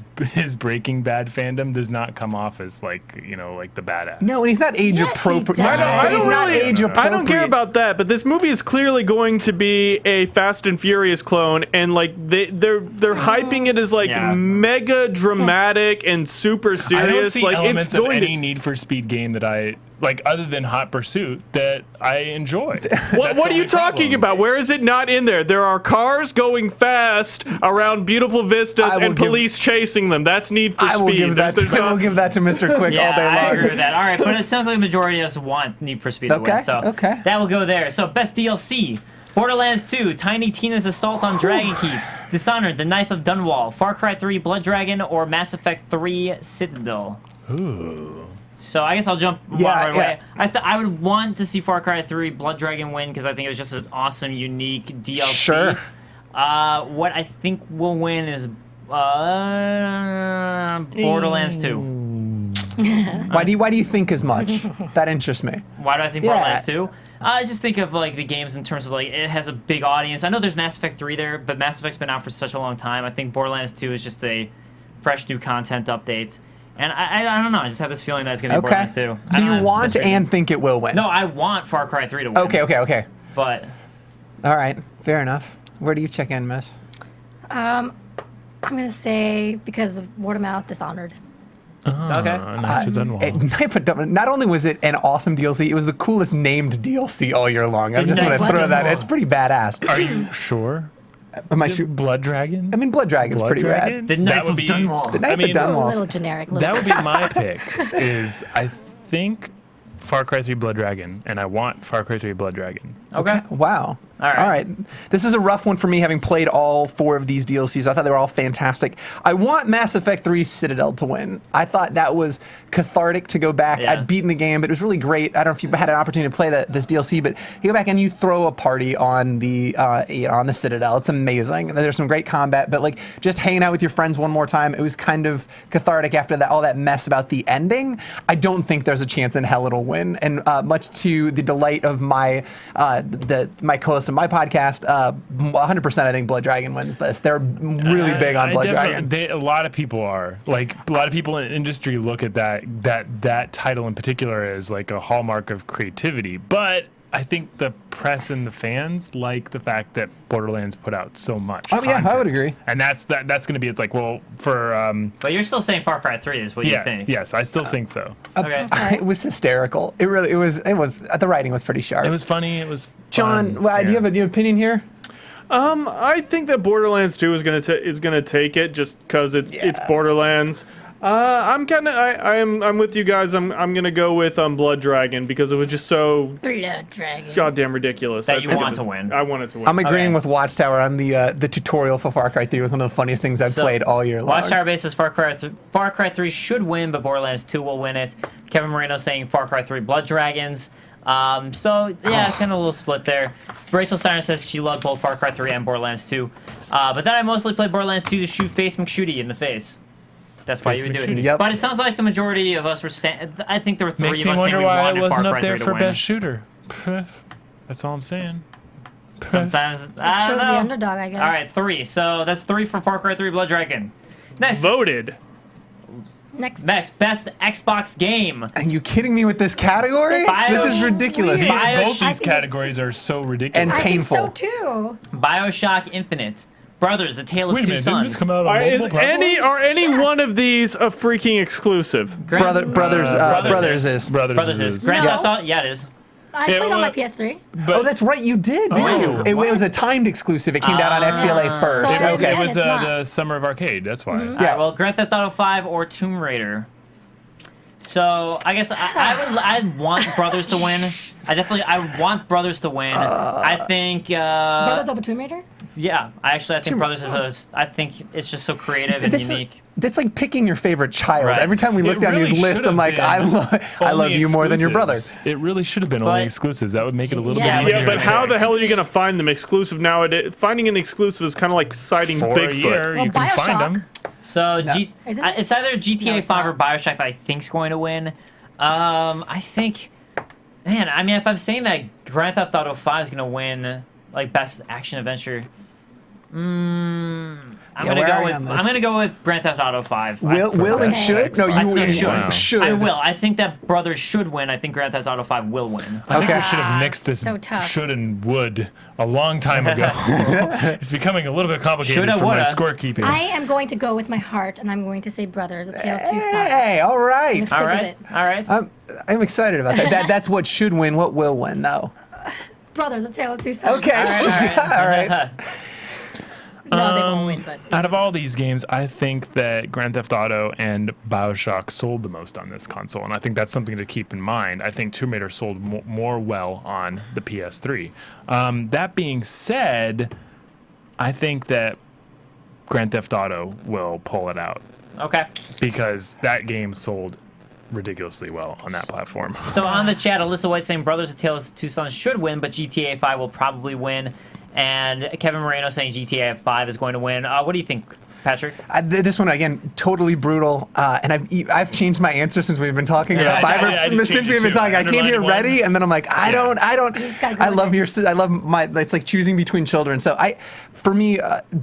Breaking Bad fandom, does not come off as like the badass. No, and he's not age Yes, he appropriate. does. He's not age appropriate. I don't care about that, but this movie is clearly going to be a Fast and Furious clone, and like they're hyping it as like Yeah. mega dramatic and super serious. I don't see like elements it's of going any Need for Speed game that I like, other than Hot Pursuit, that I enjoy. What are you talking about? Where is it not in there? There are cars going fast around beautiful vistas I will and give- police chasing them. That's Need for I will Speed. give that. There's I will not- give that to Mr. Quick Yeah, all day long. I agree with that. All right, but it sounds like the majority of us want Need for Speed to Okay, win. So okay. that will go there. So best DLC: Borderlands 2, Tiny Tina's Assault on Dragon Keep, Dishonored, The Knife of Dunwall, Far Cry 3, Blood Dragon, or Mass Effect 3, Citadel. Ooh. So I guess I'll jump Yeah, right away. yeah. I would want to see Far Cry 3 Blood Dragon win because I think it was just an awesome, unique DLC. Sure. What I think will win is Borderlands 2. Why do you think as much? That interests me. Why do I think Yeah. Borderlands 2? I just think of like the games in terms of like it has a big audience. I know there's Mass Effect 3 there, but Mass Effect's been out for such a long time. I think Borderlands 2 is just a fresh new content update. And I don't know. I just have this feeling that it's going to be Okay. Borderlands 2. So I don't you know, want Mr. and think it will win? No, I want Far Cry 3 to win. Okay. But All right. Fair enough. Where do you check in, Miss? I'm going to say because of word of mouth, Dishonored. okay. Nice to done well. Knife of Dunwall. Not only was it an awesome DLC, it was the coolest named DLC all year long. I'm just Knife going to of throw that. Dunwall. It's pretty badass. Are you sure? Am I sure? Blood Dragon? I mean, Blood Dragon's pretty rad. The Knife of Dunwall. The Knife mean, of A Dunwall. little generic. That would be my pick. Is I think Far Cry 3 Blood Dragon, and I want Far Cry 3 Blood Dragon. Okay. Wow. All right. This is a rough one for me, having played all 4 of these DLCs. I thought they were all fantastic. I want Mass Effect 3 Citadel to win. I thought that was cathartic to go back. Yeah. I'd beaten the game, but it was really great. I don't know if you had an opportunity to play this DLC, but you go back and you throw a party on the Citadel. It's amazing. There's some great combat, but like just hanging out with your friends one more time, it was kind of cathartic after that all that mess about the ending. I don't think there's a chance in hell it'll win, and much to the delight of my my co-host of my podcast, 100% I think Blood Dragon wins this. They're really big on Blood Dragon. A lot of people are. Like, a lot of people in the industry look at that title in particular as like a hallmark of creativity. But I think the press and the fans like the fact that Borderlands put out so much. Oh, yeah, I content. would agree. And that's going to be, it's like, well, for But you're still saying Far Cry 3 is what you yeah, think. yes, I still think so. Okay. It was hysterical. It was. The writing was pretty sharp. It was funny. It was John, fun, do you have yeah. a new opinion here? I think that Borderlands 2 is gonna take it just because it's Borderlands. I'm with you guys. I'm gonna go with Blood Dragon because it was just so Blood Dragon. goddamn ridiculous. That I you think want it to was- win. I want it to win. I'm agreeing Okay. with Watchtower on the tutorial for Far Cry 3 was one of the funniest things I've So, played all year long. Watchtower basis Far Cry 3 should win, but Borderlands 2 will win it. Kevin Moreno saying Far Cry 3 Blood Dragons. So yeah, kind of a little split there. Rachel Steiner says she loved both Far Cry 3 and Borderlands 2. But then I mostly played Borderlands 2 to shoot Face McShooty in the face. That's why Face you would do it. McShooty. Yep. But it sounds like the majority of us were saying. I think there were 3 Makes of me us saying wonder we why I wanted wasn't Far up Cry there 3 to for win. best shooter. That's all I'm saying. Sometimes I Chose don't the know. underdog, I guess. All right, 3. So that's 3 for Far Cry 3 Blood Dragon. Next, Voted. Next. best Xbox game. Are you kidding me with this category? Bio- This is ridiculous. Weird. Both I these think it's- categories are so ridiculous. And I think so painful. too. BioShock Infinite. Brothers: A Tale of Wait a Two minute, didn't Sons. this come out on multiple platforms? Are any Yes. one of these a freaking exclusive? Grand- Brothers is. Brothers is. Grand No. Theft Auto. Yeah, it is. I played on my PS3. Oh, that's right, you did, didn't you? It was a timed exclusive. It came out on XBLA first. So It Yeah, was it's not. the Summer of Arcade. That's why. All right, well, Grand Theft Auto 5 or Tomb Raider. So I guess I'd want Brothers to win. I want Brothers to win. I think. Brothers over Tomb Raider? Yeah, I think Brothers is I think it's just so creative and unique. That's like picking your favorite child. Right. Every time we look It down really these lists, should I'm like, have I love Only you more than your brother. exclusives. It really should have been But- only exclusives. That would make it a little Yeah. bit easier. Yeah, but how the hell are you gonna find them exclusive nowadays? Finding an exclusive is kind of like citing For a Bigfoot. year, Well, you can find BioShock. them. So Isn't it? it's either GTA No, it's 5 or not. BioShock that I think's going to win. I think, man. I mean, if I'm saying that Grand Theft Auto 5 is going to win, like best action adventure, I'm where are you on this? gonna go with Grand Theft Auto 5. Will and Okay. should? No, I you still should. Wow. should. I will. I think that Brothers should win. I think Grand Theft Auto 5 will win. I think Okay. we should have nixed this So tough. should and would a long time ago. It's becoming a little bit complicated Shoulda, for my woulda. scorekeeping. I am going to go with my heart, and I'm going to say Brothers, A Tale of Two Sons. Hey, all I'm right. gonna stick All with right. it. All right. I'm excited about that. That's what should win. What will win, though? Brothers, A Tale of Two Sons. Okay, all right. No, they won't win, but Out of all these games, I think that Grand Theft Auto and BioShock sold the most on this console, and I think that's something to keep in mind. I think Tomb Raider sold more well on the PS3. That being said, I think that Grand Theft Auto will pull it out Okay. because that game sold ridiculously well on that platform. So on the chat, Alyssa White saying Brothers: A Tale of Two Sons should win, but GTA 5 will probably win. And Kevin Moreno saying GTA 5 is going to win. What do you think, Patrick? This one again, totally brutal, and I've changed my answer since we've been talking Yeah, about five. I did Since change we've it been too. talking, I came here Underlined ready, one. and then I'm like, I don't. just gotta go I love with your. I love my. It's like choosing between children. So for me,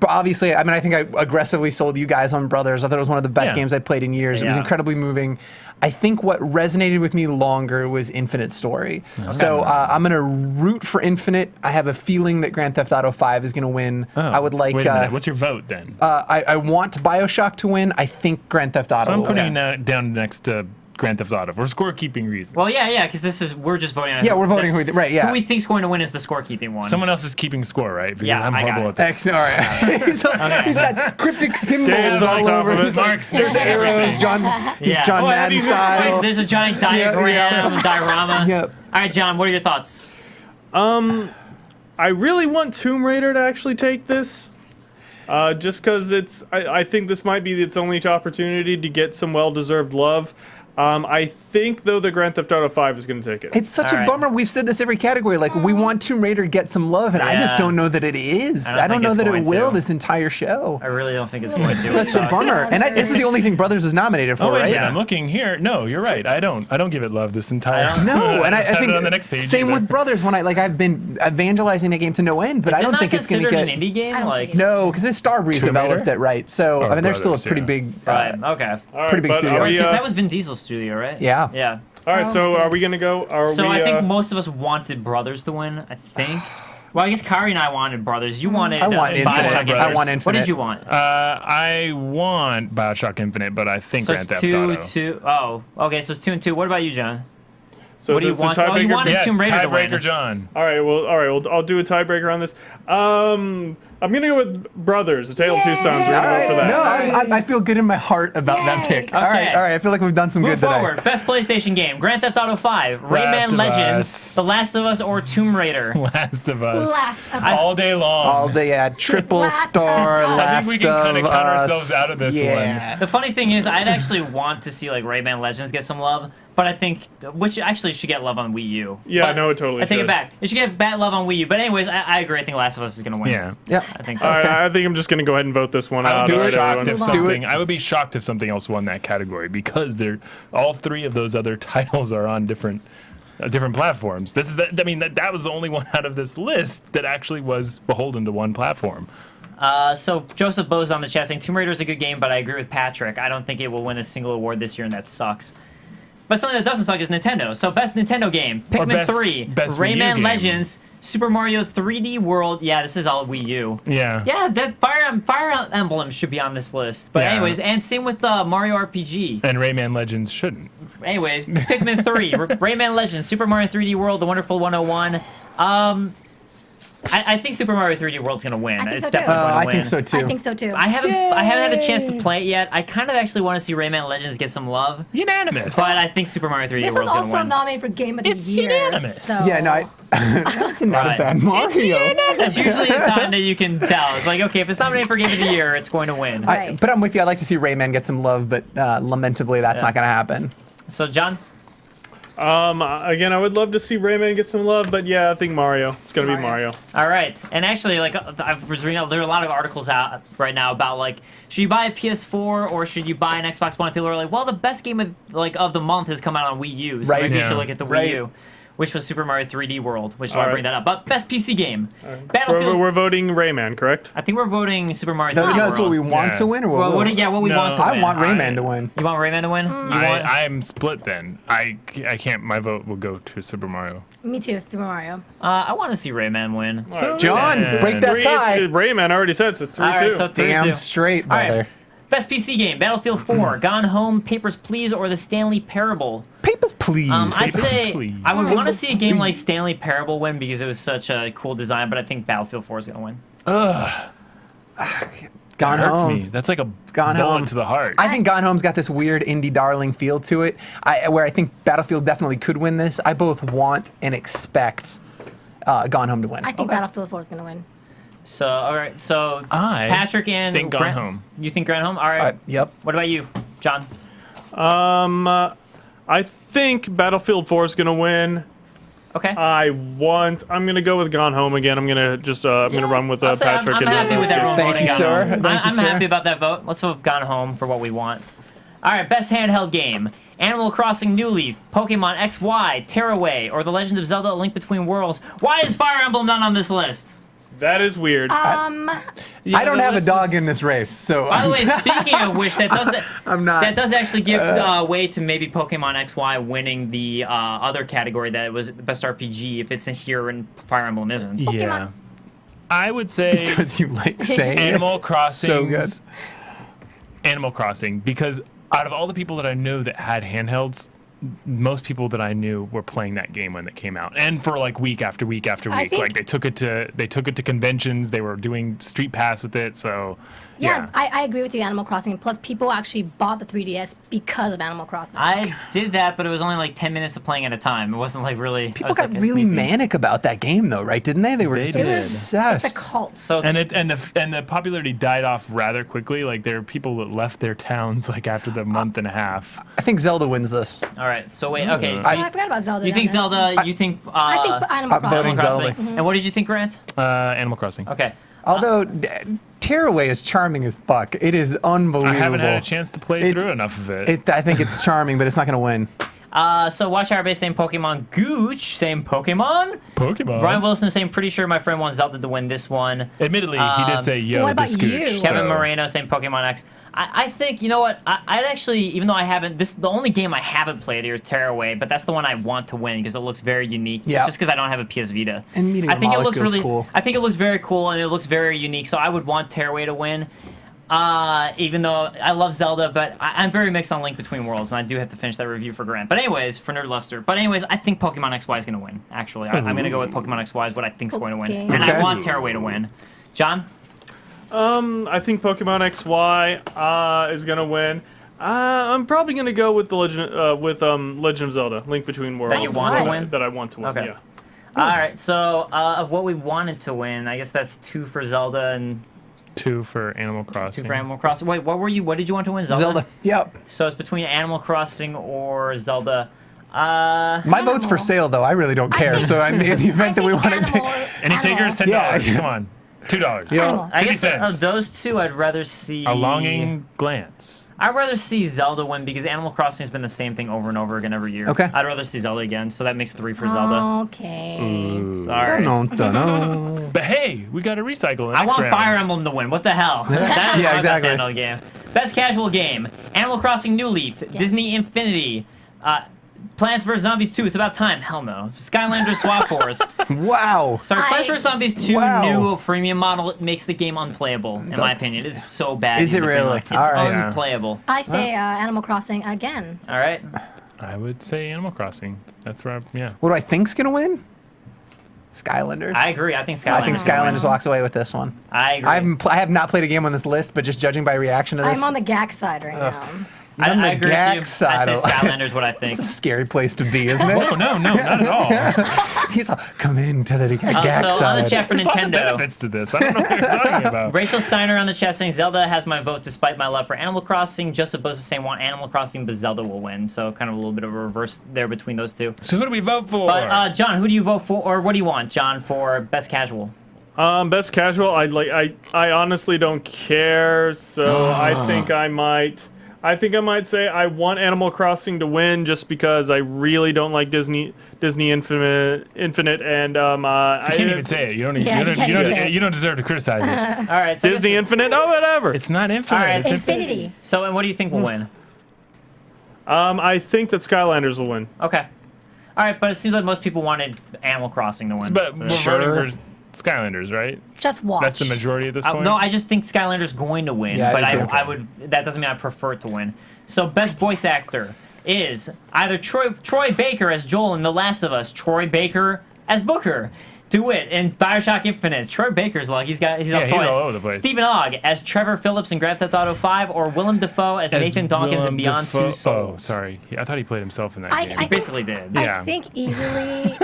obviously, I mean, I think I aggressively sold you guys on Brothers. I thought it was one of the best Yeah. games I played in years. It was Yeah. incredibly moving. I think what resonated with me longer was Infinite Story. So I'm gonna root for Infinite. I have a feeling that Grand Theft Auto 5 is gonna win. I would like. Wait a minute. What's your vote then? I want BioShock to win. I think Grand Theft Auto So I'm will win. putting that down next to Grand Theft Auto for scorekeeping reasons. Well, yeah, because we're just voting on. Yeah, we're voting that's- who right, yeah. Who we think's going to win is the scorekeeping one. Someone else is keeping score, right? Because Yeah, I'm I got horrible it. at this. All right. he's got cryptic symbols Dave's on all top over. of it. He's like, Mark's there's arrows, John Yeah. John Oh, Madden these- style. There's a giant diagram, yeah. diorama. Yep. All right, John, what are your thoughts? I really want Tomb Raider to actually take this. Just because I think this might be its only opportunity to get some well-deserved love. I think, though, the Grand Theft Auto 5 is going to take it. It's such All a right. bummer. We've said this every category. Like, we want Tomb Raider to get some love, and I just Yeah. don't know that it is. I don't know think that it's it going will to. this entire show. I really don't think it's going to. Such a bummer. And this is the only thing Brothers was nominated for, Oh, wait, right? yeah. I'm looking here. No, you're right. I don't give it love this entire. No, and I have think it on the next page same either. with Brothers. When I've been evangelizing the game to no end, but I Is it don't not think it's going to considered get. an indie game. I don't Like, think it No, because it's Starbreeze Tomb Raider? developed it, right? So I mean, they're still a Brothers, pretty yeah. big. right? Okay. All right, pretty big but studio. are we, Because that was Vin Diesel's studio, right? Yeah. Yeah. all right, so are we going to go? So I think most of us wanted Brothers to win. I think. Well, I guess Kaori and I wanted Brothers. You wanted. I want Infinite. BioShock I Infinite. want What Infinite. did you want? I want BioShock Infinite, but I think So Grand it's Theft Auto. 2-2. Oh, okay. So it's 2 and 2. What about you, John? so what do you it's a want? Oh, you tiebreaker? wanted Yes, Tomb Raider to win. tiebreaker, John. All right, well, I'll do a tiebreaker on this. I'm gonna go with Brothers, A Tale of Two Sons. We're All gonna right. go for that. No, I feel good in my heart about that Yay. pick. All right. Okay. I feel like we've done some Move good today. forward. Best PlayStation game: Grand Theft Auto 5, Last Rayman of Legends, Us. The Last of Us, or Tomb Raider. Last of Us. Last of Us. All day long. All day, yeah. Triple Last star, of Us. Last I think we can of kinda count Us. ourselves out of this yeah. The funny thing is, I'd actually want to see like Rayman Legends get some love, but I think which actually should get love on Wii U. Yeah, But no, it totally I take it should. back. It should get bad love on Wii U. But anyways, I agree. I think Last of Us is gonna win. Yeah. Yeah. I think. All right, I think I'm just gonna go ahead and vote this one I out. would All be right, shocked everyone. if Move on. something. I would be shocked if something else won that category because they're all three of those other titles are on different platforms. This is that was the only one out of this list that actually was beholden to one platform. So Joseph Bo's on the chat saying Tomb Raider is a good game, but I agree with Patrick. I don't think it will win a single award this year, and that sucks. But something that doesn't suck is Nintendo. So best Nintendo game: Pikmin best- 3, best Wii U Rayman game. Legends, Super Mario 3D World. Yeah, this is all Wii U. Yeah. Yeah, that Fire Emblem should be on this list. But Yeah. anyways, and same with Mario RPG. And Rayman Legends shouldn't. Anyways, Pikmin 3, Rayman Legends, Super Mario 3D World, The Wonderful 101. I think Super Mario 3D World's gonna win. I think It's so too. definitely gonna I win. think so too. I think so too. I haven't had a chance to play it yet. I kind of actually want to see Rayman Legends get some love, Unanimous. but I think Super Mario 3D This was World's gonna also win. nominated for Game of the It's Year. unanimous. So. Yeah, no, that's not Right. a bad Mario. That's usually a sign that you can tell. It's like, okay, if it's nominated for Game of the Year, it's going to win. Right. But I'm with you. I'd like to see Rayman get some love, but lamentably, that's not going to happen. So, John? Again, I would love to see Rayman get some love, but yeah, I think Mario. It's gonna be Mario. All right. And actually, like, I was reading, there are a lot of articles out right now about, like, should you buy a PS4 or should you buy an Xbox One? People are like, well, the best game of the month has come out on Wii U, so Right. maybe you Yeah. should look at the Wii Right. U, which was Super Mario 3D World, which is why I All bring right. that up. But best PC game, Battlefield. We're voting Rayman, correct? I think we're voting Super Mario 3D No, World. that's what we want Yeah. to win, or Well, what? what we No. want to win. I want Rayman I- to win. You want Rayman to win? You want? I'm split then. I can't. My vote will go to Super Mario. Me too, Super Mario. I want to see Rayman win. John, Yeah. break that tie. Rayman already said it's a 3-2. All right, so 3-2. Damn straight, All right. brother. Best PC game: Battlefield 4, Gone Home, Papers, Please, or The Stanley Parable. Papers, please. I'd Papers, say Please. I would want to Papers, see a game like Please. Stanley Parable win because it was such a cool design, but I think Battlefield 4 is gonna win. Gone Hurts Home. me. That's like a Gone bullet Home. to the heart. I think Gone Home's got this weird indie darling feel to it, where I think Battlefield definitely could win this. I both want and expect Gone Home to win. I think Battlefield 4 is going to win. So all right, so I Patrick and think Gone Grant, Home. You think Gone Home? All right. Yep. What about you, John? I think Battlefield 4 is gonna win. Okay. I'm gonna go with Gone Home again. I'm gonna run with I'll say Patrick. I'm happy with everyone Thank voting you, Gone sir. Home. Thank you, I'm sir. happy about that vote. Let's vote Gone Home for what we want. All right, best handheld game: Animal Crossing New Leaf, Pokemon XY, Tearaway, or The Legend of Zelda: A Link Between Worlds. Why is Fire Emblem not on this list? That is weird. I don't the have a list dog is- in this race, so By the way, speaking of which, that does I'm not. that does actually give way to maybe Pokemon XY winning the other category that was the best RPG if it's in here and Fire Emblem isn't. Yeah. I would say because you like saying Animal it. Crossing. So good. Animal Crossing, because out of all the people that I know that had handhelds, most people that I knew were playing that game when it came out, and for like week after week after I week. think- Like they took it to conventions. They were doing Street Pass with it. So Yeah, I agree with you, Animal Crossing. Plus, people actually bought the 3DS because of Animal Crossing. I did that, but it was only like 10 minutes of playing at a time. It wasn't like really. I People was got like, really sneak peek. manic about that game, though, right? Didn't they? They were They just did. obsessed. It's a cult. So and the popularity died off rather quickly. Like there are people that left their towns like after the month and a half. I think Zelda wins this. all right. So wait. Okay. So Oh, I forgot about Zelda. you think down there. Zelda? You think? I think Animal I'm Crossing. voting Crossing. Zelda. And what did you think, Grant? Animal Crossing. Okay. Although Tearaway is charming as fuck. It is unbelievable. I haven't had a chance to play It's- through enough of it. I think it's charming, but it's not going to win. So Watch Hour Base saying Pokemon. Gooch saying Pokemon. Pokemon. Brian Wilson saying pretty sure my friend wants Zelda to win this one. Admittedly, he did say yo what to about Scooch. you? Kevin so- Moreno saying Pokemon X. I think, you know what, I'd actually, even though I haven't, the only game I haven't played here is Tearaway, but that's the one I want to win because it looks very unique. Yeah. It's just because I don't have a PS Vita. And Meteor I think it looks Molecule's really cool. I think it looks very cool and it looks very unique, so I would want Tearaway to win. Even though I love Zelda, but I'm very mixed on Link Between Worlds, and I do have to finish that review for Grant. But anyways, for Nerdluster. But anyways, I think Pokemon XY is going to win, actually. I'm going to go with Pokemon XY is what I think is going to win. Okay. And I Okay. want Tearaway to win. John? I think Pokemon XY is gonna win. I'm probably gonna go with the Legend of Zelda: Link Between Worlds. That you want to Right. win? That I want to win. Okay. Yeah. All right, so of what we wanted to win, I guess that's 2 for Zelda and 2 for Animal 2 Crossing. for Animal Crossing. Wait, what were you? What did you want to win? Zelda. Zelda. Yep. So it's between Animal Crossing or Zelda. My vote's for Animal. sale, though. I really don't care. think- So in the event that we want to take. Any takers? $10. Yeah. Come on. $2. Yeah. Animal. I 50 guess cents. of those two, I'd rather see A longing glance. I'd rather see Zelda win because Animal Crossing has been the same thing over and over again every year. Okay. I'd rather see Zelda again, so that makes 3 for Zelda. Okay. Sorry. Dunno. But hey, we got to recycle the I next want round. Fire Emblem to win. What the hell? That is Yeah, my exactly. best handheld game. Best casual game: Animal Crossing New Leaf, Disney Infinity, Plants vs Zombies 2. It's about time. Hell no. Skylanders Swap Force. Wow. Sorry, Plants I- vs Zombies 2 Wow. new freemium model makes the game unplayable. In my opinion, it is so bad. Is you it have to feel really? like It's All right. unplayable. I say Animal Crossing again. All right. I would say Animal Crossing. That's where, yeah. What do I think's gonna win? Skylanders. I agree. I think Skylanders. I think Skylanders walks away with this one. I agree. I have not played a game on this list, but just judging by reaction to this, I'm on the GAC side right now. he's on the I agree with you. GAC side. I say Skylanders. What I think. It's a scary place to be, isn't it? Oh, no, not at all. He's like, come into the GAC So side. on the chat for There's lots of Nintendo, benefits to this. I don't know what you're talking about. Rachel Steiner on the chat saying Zelda has my vote despite my love for Animal Crossing. Joseph Bosa saying want Animal Crossing, but Zelda will win. So kind of a little bit of a reverse there between those two. So who do we vote for? But John, who do you vote for, or what do you want, John, for best casual? Best casual. I honestly don't care. So I think I might say I want Animal Crossing to win just because I really don't like Disney Infinite, and you can't even say it. You don't deserve to criticize it. All right, so Disney Infinite. Oh, whatever. It's not infinite. All right, It's Infinity. So, and what do you think will win? I think that Skylanders will win. Okay. All right, but it seems like most people wanted Animal Crossing to win. But we're voting for Skylanders, right? Just watch. That's the majority at this point. No, I just think Skylanders going to win, Yeah, but I do too. I would. That doesn't mean I prefer it to win. So best voice actor is either Troy Baker as Joel in The Last of Us, Troy Baker as Booker, DeWitt in BioShock Infinite. Troy Baker's like he's on he's toys. all over the place. Stephen Ogg as Trevor Phillips in Grand Theft Auto 5, or Willem Dafoe as Nathan Dawkins in Beyond Two Souls. Oh, sorry. I thought he played himself in that game. He basically did. Yeah. I think easily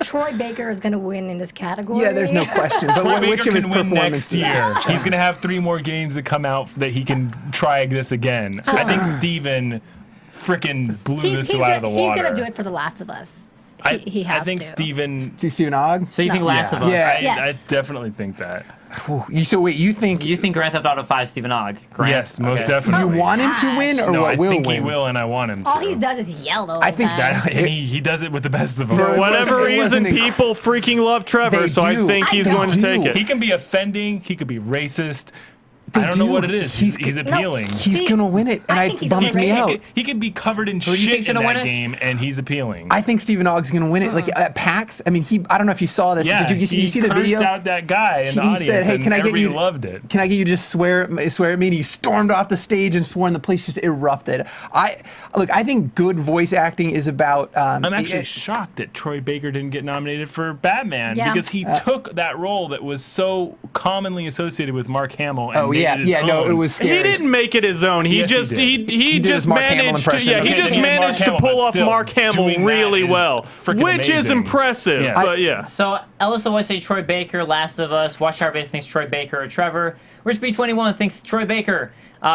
Troy Baker is going to win in this category. Yeah, there's no question. But Troy which Baker of his can win performances? next year. He's going to have 3 more games that come out that he can try this again. I think Steven frickin' blew this out of the water. He's going to do it for The Last of Us. He has I think to. Steven... Do you see an Og? So you think No. Last of Us? Yeah. Yes. I definitely think that. So wait, you think You think Grand Theft Auto 5 Stephen Ogg? Grant? Yes, most Okay. definitely. you want him to win, or No, what I will think win? he will, and I want him to. All he does is yell the whole I think time. that- And he does it with the best of them. For For whatever it reason, wasn't inc- people freaking love Trevor, They so I do. think I he's don't going to do. take it. He can be offending. He could be racist. They I don't know do. what it is. He's appealing. He's See, gonna win it, and I it think he's bums me overrated. out. He could be covered in do you shit think's in gonna win that it? game, and he's appealing. I think Stephen Ogg's gonna win it. Like at PAX, I mean, I don't know if you saw this. yeah, Did you see the cursed video? out that guy in the He audience, said, "Hey, and can I get everybody you? loved it." Can I get you to just swear at me?" And he stormed off the stage and swore, and the place just erupted. I think good voice acting is about. I'm actually shocked that Troy Baker didn't get nominated for Batman Yeah. because he took that role that was so commonly associated with Mark Hamill. And Oh made yeah, it his yeah. No, own. it was scary. He didn't make it his own. He Yes, he just did. he did his just Mark Hamill managed to impression. he Okay, just he did Mark managed to Hamill, pull but off still, Mark Hamill doing that really is well, freaking which is amazing. impressive. Yes. But yeah. So Ellis always say Troy Baker, Last of Us. Watch Our Base thinks Troy Baker or Trevor. Rich B21 thinks Troy Baker.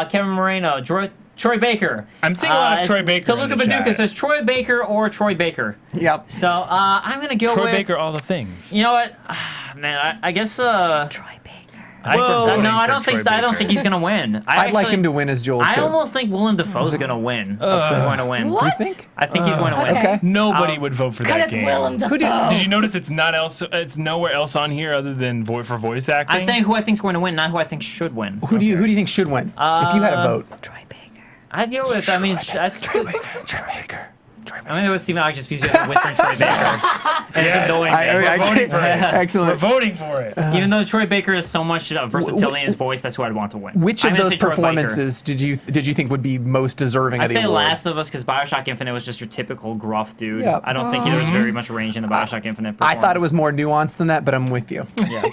Kevin Moreno, Troy Baker. I'm seeing a lot of Troy Baker in Toluca the Paducah chat. says Troy Baker or Troy Baker. Yep. So I'm gonna go Troy with Baker, all the things. You know what, man? I guess. Troy Baker. Well, No, I don't think he's gonna win. I'd like him to win as Joel I too. almost think Willem Dafoe's gonna win. Going to win. What? You think? I think he's going to win. Okay. Nobody would vote for Because that it's game. Willem Dafoe. Did you notice it's nowhere else on here other than for voice acting? I'm saying who I think's going to win, not who I think should win. Who do you think should win if you had a vote? Troy Baker. I deal with. I mean, that's. Troy Baker. I'm gonna go with Steven Ogg just because he's whispering Troy Baker. And it's annoying. We're voting for it. Excellent. We're voting for it. Even though Troy Baker has so much versatility in his voice, that's who I'd want to win. Which I'm of gonna those say Troy Baker. performances did you think would be most deserving I of the say award? Last of Us because Bioshock Infinite was just your typical gruff dude. Yeah. I don't think there was very much range in the Bioshock Infinite I performance. thought it was more nuanced than that, but I'm with you.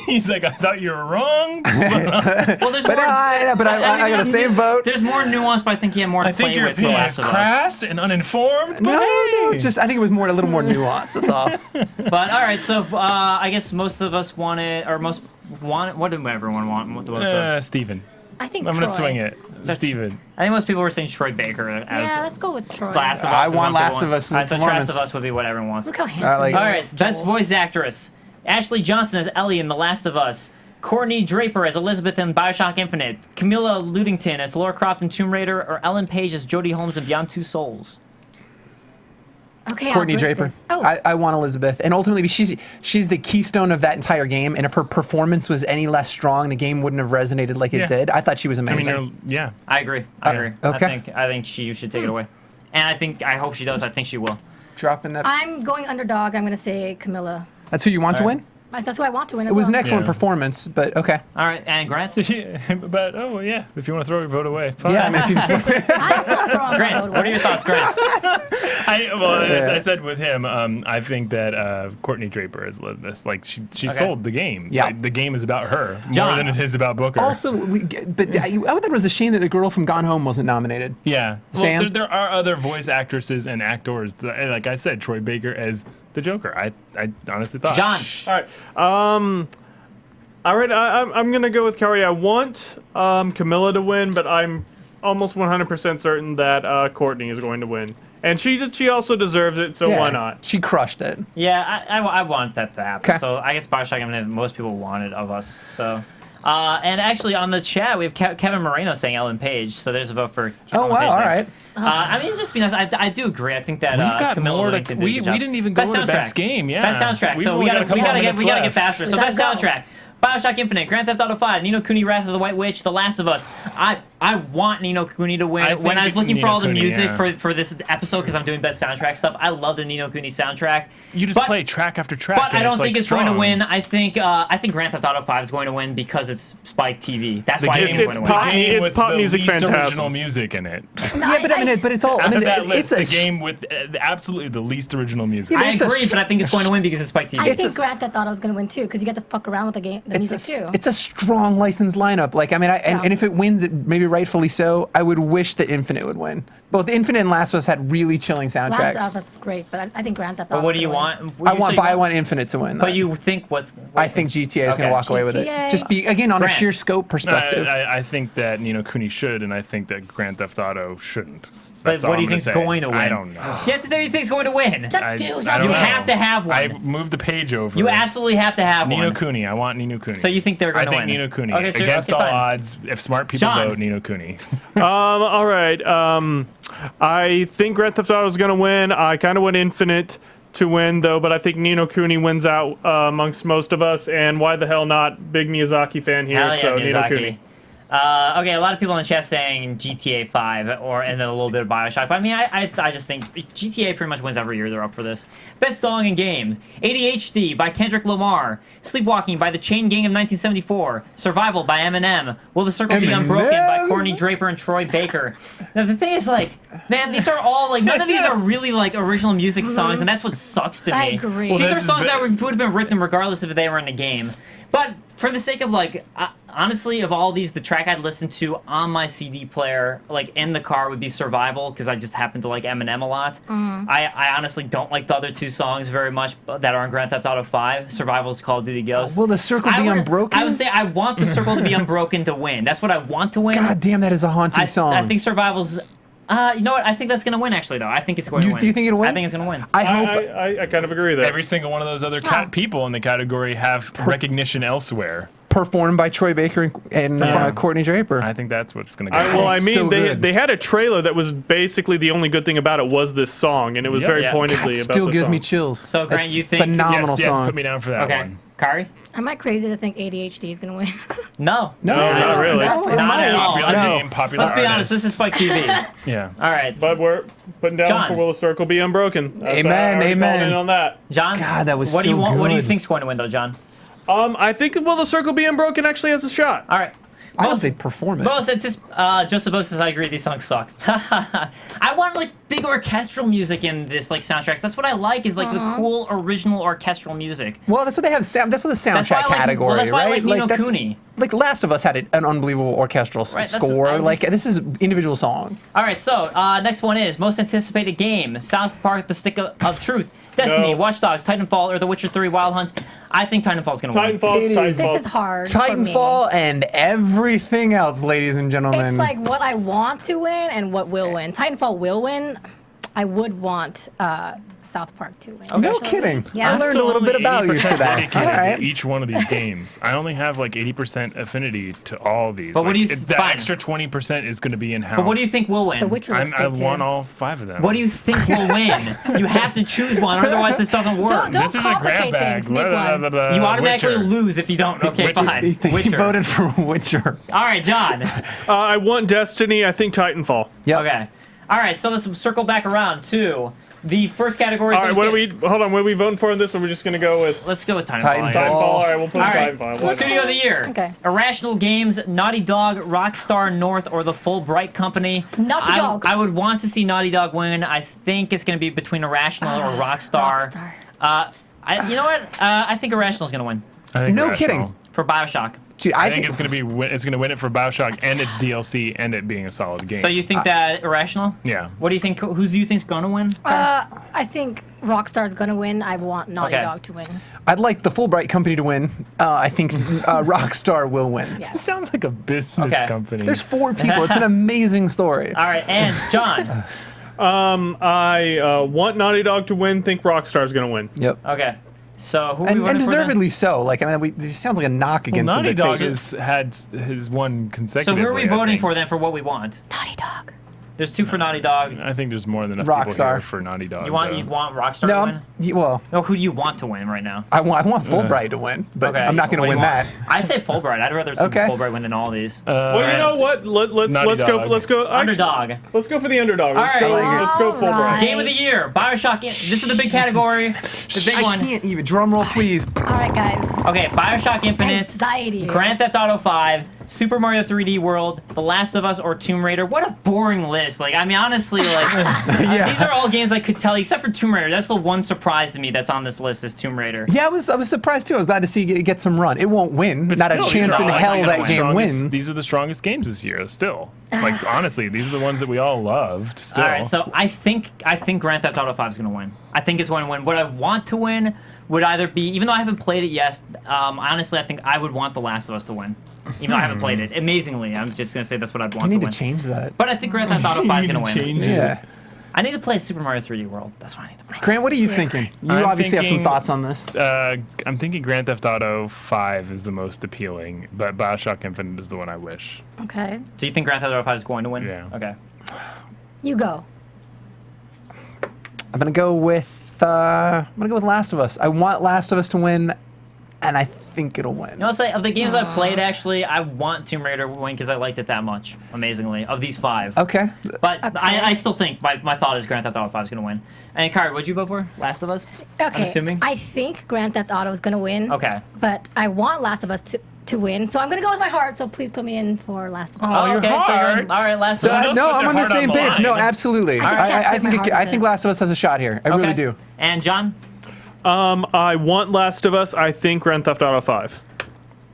He's like, I thought you were wrong. Well, there's But more. I got the same vote. There's more nuance, but I think he had more to I think play your with for opinion is Last of Us. crass and uninformed. But No, hey. just I think it was a little more nuanced. That's all. But all right, so I guess most of us want it, or most want it. What did everyone want? What the most of? Steven. I think I'm Troy. gonna swing it. Steven. I think most people were saying Troy Baker as Yeah, let's go with Troy. Last of Us. I is want what Last people of Us as want. a So Last performance. of Us would be what everyone wants. Look how handsome like he it. All is, right, best Joel. voice actress: Ashley Johnson as Ellie in The Last of Us, Courtney Draper as Elizabeth in Bioshock Infinite, Camilla Ludington as Lara Croft in Tomb Raider, or Ellen Page as Jodie Holmes in Beyond Two Souls. Okay, I'll Courtney break Draper. this. Oh, I want Elizabeth, and ultimately she's the keystone of that entire game. And if her performance was any less strong, the game wouldn't have resonated like Yeah. it did. I thought she was I amazing. mean, yeah. I agree. I agree. okay. I think you should take it away, and I hope she does. I think she will. Dropping that. I'm going underdog. I'm going to say Camilla. That's who you want to All right. win. That's who I want to win as It was well. an excellent Yeah. performance, but okay. All right, and Grant. Yeah, but yeah, if you want to throw your vote away, fine. Yeah, I mean, if you just I'm not throwing my Grant, vote what are away. your thoughts, Grant? As I said with him, I think that Courtney Draper has lived this. Like she sold the game. Yeah. Like, the game is about her John. more than it is about Booker. Also, I thought it was a shame that the girl from Gone Home wasn't nominated. yeah. Sam? Well, there are other voice actresses and actors. Like I said, Troy Baker as the Joker. I honestly thought. John. All right, I'm going to go with Kaori. I want Camilla to win, but I'm almost 100% certain that Courtney is going to win. And she also deserves it, so why not? She crushed it. Yeah, I want that to happen. Okay. So I guess Bioshock Infinite, most people want it of us. So, and actually on the chat we have Kevin Moreno saying Ellen Page. So there's a vote for Kevin Oh, wow, Page all there. right. I mean, it'd just be nice. I do agree. I think that We've got Camilla more Link to. can do a We good job. didn't even go to soundtrack. best game. Yeah. Best soundtrack. We've So we only got a couple gotta get minutes faster. So Let's best go. soundtrack. Bioshock Infinite, Grand Theft Auto 5, Ni no Kuni, Wrath of the White Witch, The Last of Us. I want Ni no Kuni to win. I When I was think looking Ni for no all the Kuni, music yeah. for this episode, because I'm doing best soundtrack stuff, I love the Ni no Kuni soundtrack. You just But- play track after track. But I and don't think like it's going to strong. win. I think Grand Theft Auto 5 is going to win because it's Spike TV. That's why I think it's going to pop- win. Game It's with pop the music least fantastic. original music in it. Yeah, but I mean, but it's all. I Out mean, of that list, it's the game with absolutely the least original music. Yeah, I it's a agree, sh- but I think it's going to win because it's Spike TV. I think Grand Theft Auto is going to win too because you get to fuck around with the music too. It's a strong licensed lineup. Like, I mean, and if it wins, it maybe rightfully so. I would wish that Infinite would win. Both Infinite and Last of Us had really chilling soundtracks. Last of Us is great, but I think Grand Theft Auto. But what do you want? What do you say? I want Infinite to win. But you think what's? I think GTA is going Okay. to walk away with it. GTA. Just be again on Grant. a sheer scope perspective. I think that Ni no Kuni should, and I think that Grand Theft Auto shouldn't. But That's all what do you I'm gonna think's say. going to win? I don't know. You have to say who you think's going to win. Just I do don't something. You know. have to have one. I moved the page over. You absolutely have to have Ni no one. Kuni. I want Ni no Kuni. So you think they're going I to think win? Ni no Kuni. Okay, so- Against okay, all fine. odds, if smart people John. vote, Ni no Kuni. All right. I think Grand Theft Auto is going to win. I kind of want Infinite to win, though, but I think Ni no Kuni wins out amongst most of us, and why the hell not? Big Miyazaki fan here, Hell yeah, so Ni no Miyazaki. Kuni. Okay, a lot of people in the chat saying GTA 5 and then a little bit of Bioshock. But I mean, I just think GTA pretty much wins every year they're up for this. Best song and game: ADHD by Kendrick Lamar, Sleepwalking by the Chain Gang of 1974, Survival by Eminem, Will the Circle Be Unbroken by Courtney Draper and Troy Baker. Now the thing is, like, man, these are all like none of these are really like original music songs, and that's what sucks to me. I agree. These this are is songs that bit- would have been written regardless if they were in the game. But for the sake of like, honestly, of all these, the track I'd listen to on my CD player, like in the car, would be Survival because I just happen to like Eminem a lot. I honestly don't like the other two songs very much that are on Grand Theft Auto 5. Survival's Call of Duty Ghosts. Will the circle be unbroken? I would say I want the circle to be unbroken to win. That's what I want to win. God damn, that is a haunting song. I think Survival's. You know what? I think that's gonna win. Actually, though, I think it's going to win. Do you think it'll win? I think it's gonna win. I hope. I kind of agree there. Every single one of those other people in the category have recognition elsewhere. Performed by Troy Baker and Courtney Draper. I think that's what's going to go. Well, I It's mean, so good. they had a trailer that was basically the only good thing about it was this song, and it was Yeah. very Yeah. pointedly That about still the gives song. me chills. So, Grant, That's you think- phenomenal yes, song. put me down for that Okay, one. Kari? Am I crazy to think ADHD is going to win? No. No, not really. No, it Not might. at all. Popular No. name, popular Let's be honest. artist. This is Spike TV. Yeah. All right, But we're putting down John. for Will the Circle Be Unbroken. That's- Amen, I already amen. called in on that. John. God, that was what do you so want? What do you good. think's going to win, though, John? I think Will the Circle Be Unbroken actually has a shot. All right. I hope they perform it. Joseph Bo says, I agree, these songs suck. I want like big orchestral music in this like soundtracks. That's what I like is like the cool original orchestral music. Well, that's what they have. That's what the soundtrack That's why I like- category, well, that's why I right? like Ni no that's- Kuni. Like Last of Us had an unbelievable orchestral Right, that's- score. I Like just- this is individual song. All right, so next one is most anticipated game: South Park: The Stick of Truth, Destiny, No. Watch Dogs, Titanfall, or The Witcher 3: Wild Hunt. I think Titanfall's gonna win. Titanfall, It is- Titanfall. This is hard. for me. Titanfall and everything else, ladies and gentlemen. It's like what I want to win and what will win. Titanfall will win. I would want South Park to win. No kidding. Yeah. I I'm learned a Still little bit only about you 80% today. dedicated All right. to each one of these games. I only have like 80% affinity to all of these. But what do you the fine. extra 20% is going to be in how But what do you think will win? The Witcher looks I good too. want all 5 of them. What do you think will win? You have to choose one, otherwise this doesn't work. Don't This is a grab complicate bag. things. Make one. You automatically Witcher. lose if you don't. Okay, Witcher. fine. He Witcher. voted for Witcher. All right, John. I want Destiny. I think Titanfall. Yep. Okay. All right, so let's circle back around to The first category. All right, what are we voting for on this? Or we're just gonna go with Let's go with Titanfall. Titanfall. Titanfall? All right, we'll put All right. Titanfall. Studio of the Year. Okay. Irrational Games, Naughty Dog, Rockstar North, or the Fulbright Company. Naughty Dog. I would want to see Naughty Dog win. I think it's going to be between Irrational or Rockstar. You know what? I think Irrational is going to win I think No Rational. kidding. for Bioshock. Gee, I think it's gonna win it for Bioshock and its DLC and it being a solid game. So you think that Irrational? Yeah. What do you think? Who do you think's going to win? I think Rockstar's gonna win. I want Naughty Okay. Dog to win. I'd like the Fulbright Company to win. I think Rockstar will win. Yeah. It sounds like a business Okay. company. There's 4 people. It's an amazing story. All right, and John. I want Naughty Dog to win. Think Rockstar's gonna win. Yep. Okay. So who are we And voting for then? deservedly so. Like, I mean, it sounds like a knock against them, Naughty but Dog they- has had his one So consecutively. who are we I voting think. for then for what we want? Naughty Dog. There's 2 for Naughty Dog. I think there's more than enough people Rockstar. here for Naughty Dog. You want though. Rockstar No, to win? well, No, who do you want to win right now? I want Fulbright to win, but Okay. I'm not going to What do win you that. want? I'd say Fulbright. I'd rather see Okay. Fulbright win than all these. Well, you know what? Let's Naughty go. Dog. Let's go. Underdog. Let's go for the underdog. Let's All go. right. Let's go Fulbright. Alright. Game of the Year, Bioshock. This is the big category. The big I one. can't even. Drum roll, please. All right, guys. Okay, Bioshock Infinite, Anxiety. Grand Theft Auto 5, Super Mario 3D World, The Last of Us, or Tomb Raider. What a boring list. Like, I mean, honestly, like, Yeah. these are all games I could tell you, except for Tomb Raider. That's the one surprise to me that's on this list is Tomb Raider. Yeah, I was surprised too. I was glad to see it get some run. It won't win. Not a Still, chance in these are hell like that the game strongest- wins. These are the strongest games this year. Still, like honestly, these are the ones that we all loved. Still. All right, so I think Grand Theft Auto 5 is going to win. I think it's going to win. What I want to win would either be, even though I haven't played it yet, honestly, I think I would want The Last of Us to win. Even though I haven't played it. Amazingly, I'm just going to say that's what I'd want I to need win. to change that. But I think Grand Theft Auto 5 is going to win. Change Yeah. I need to play Super Mario 3D World. That's what I need to play. Grant, what are you thinking? You I'm obviously have some thinking- thoughts on this. I'm thinking Grand Theft Auto 5 is the most appealing, but Bioshock Infinite is the one I wish. Okay. So you think Grand Theft Auto 5 is going to win? Yeah. Okay. You go. I'm gonna go with Last of Us. I want Last of Us to win, and I think it'll win. You know, I'll say of the games I've played, actually, I want Tomb Raider to win because I liked it that much. Amazingly, of these 5. Okay. But Okay. I still think my thought is Grand Theft Auto 5 is going to win. And Kaori, what'd you vote for? Last of Us? Okay. I'm assuming. I think Grand Theft Auto is gonna win. Okay. But I want Last of Us to win, so I'm gonna go with my heart. So please put me in for Last of Us. Oh, your okay. So heart. you're, all right, Last So, of Us. no, put I'm their on the heart on same the page. No, line. absolutely. just can't I put my think heart I into think it. Last of Us has a shot here. I really Okay. do. And John? I want Last of Us. I think Grand Theft Auto 5.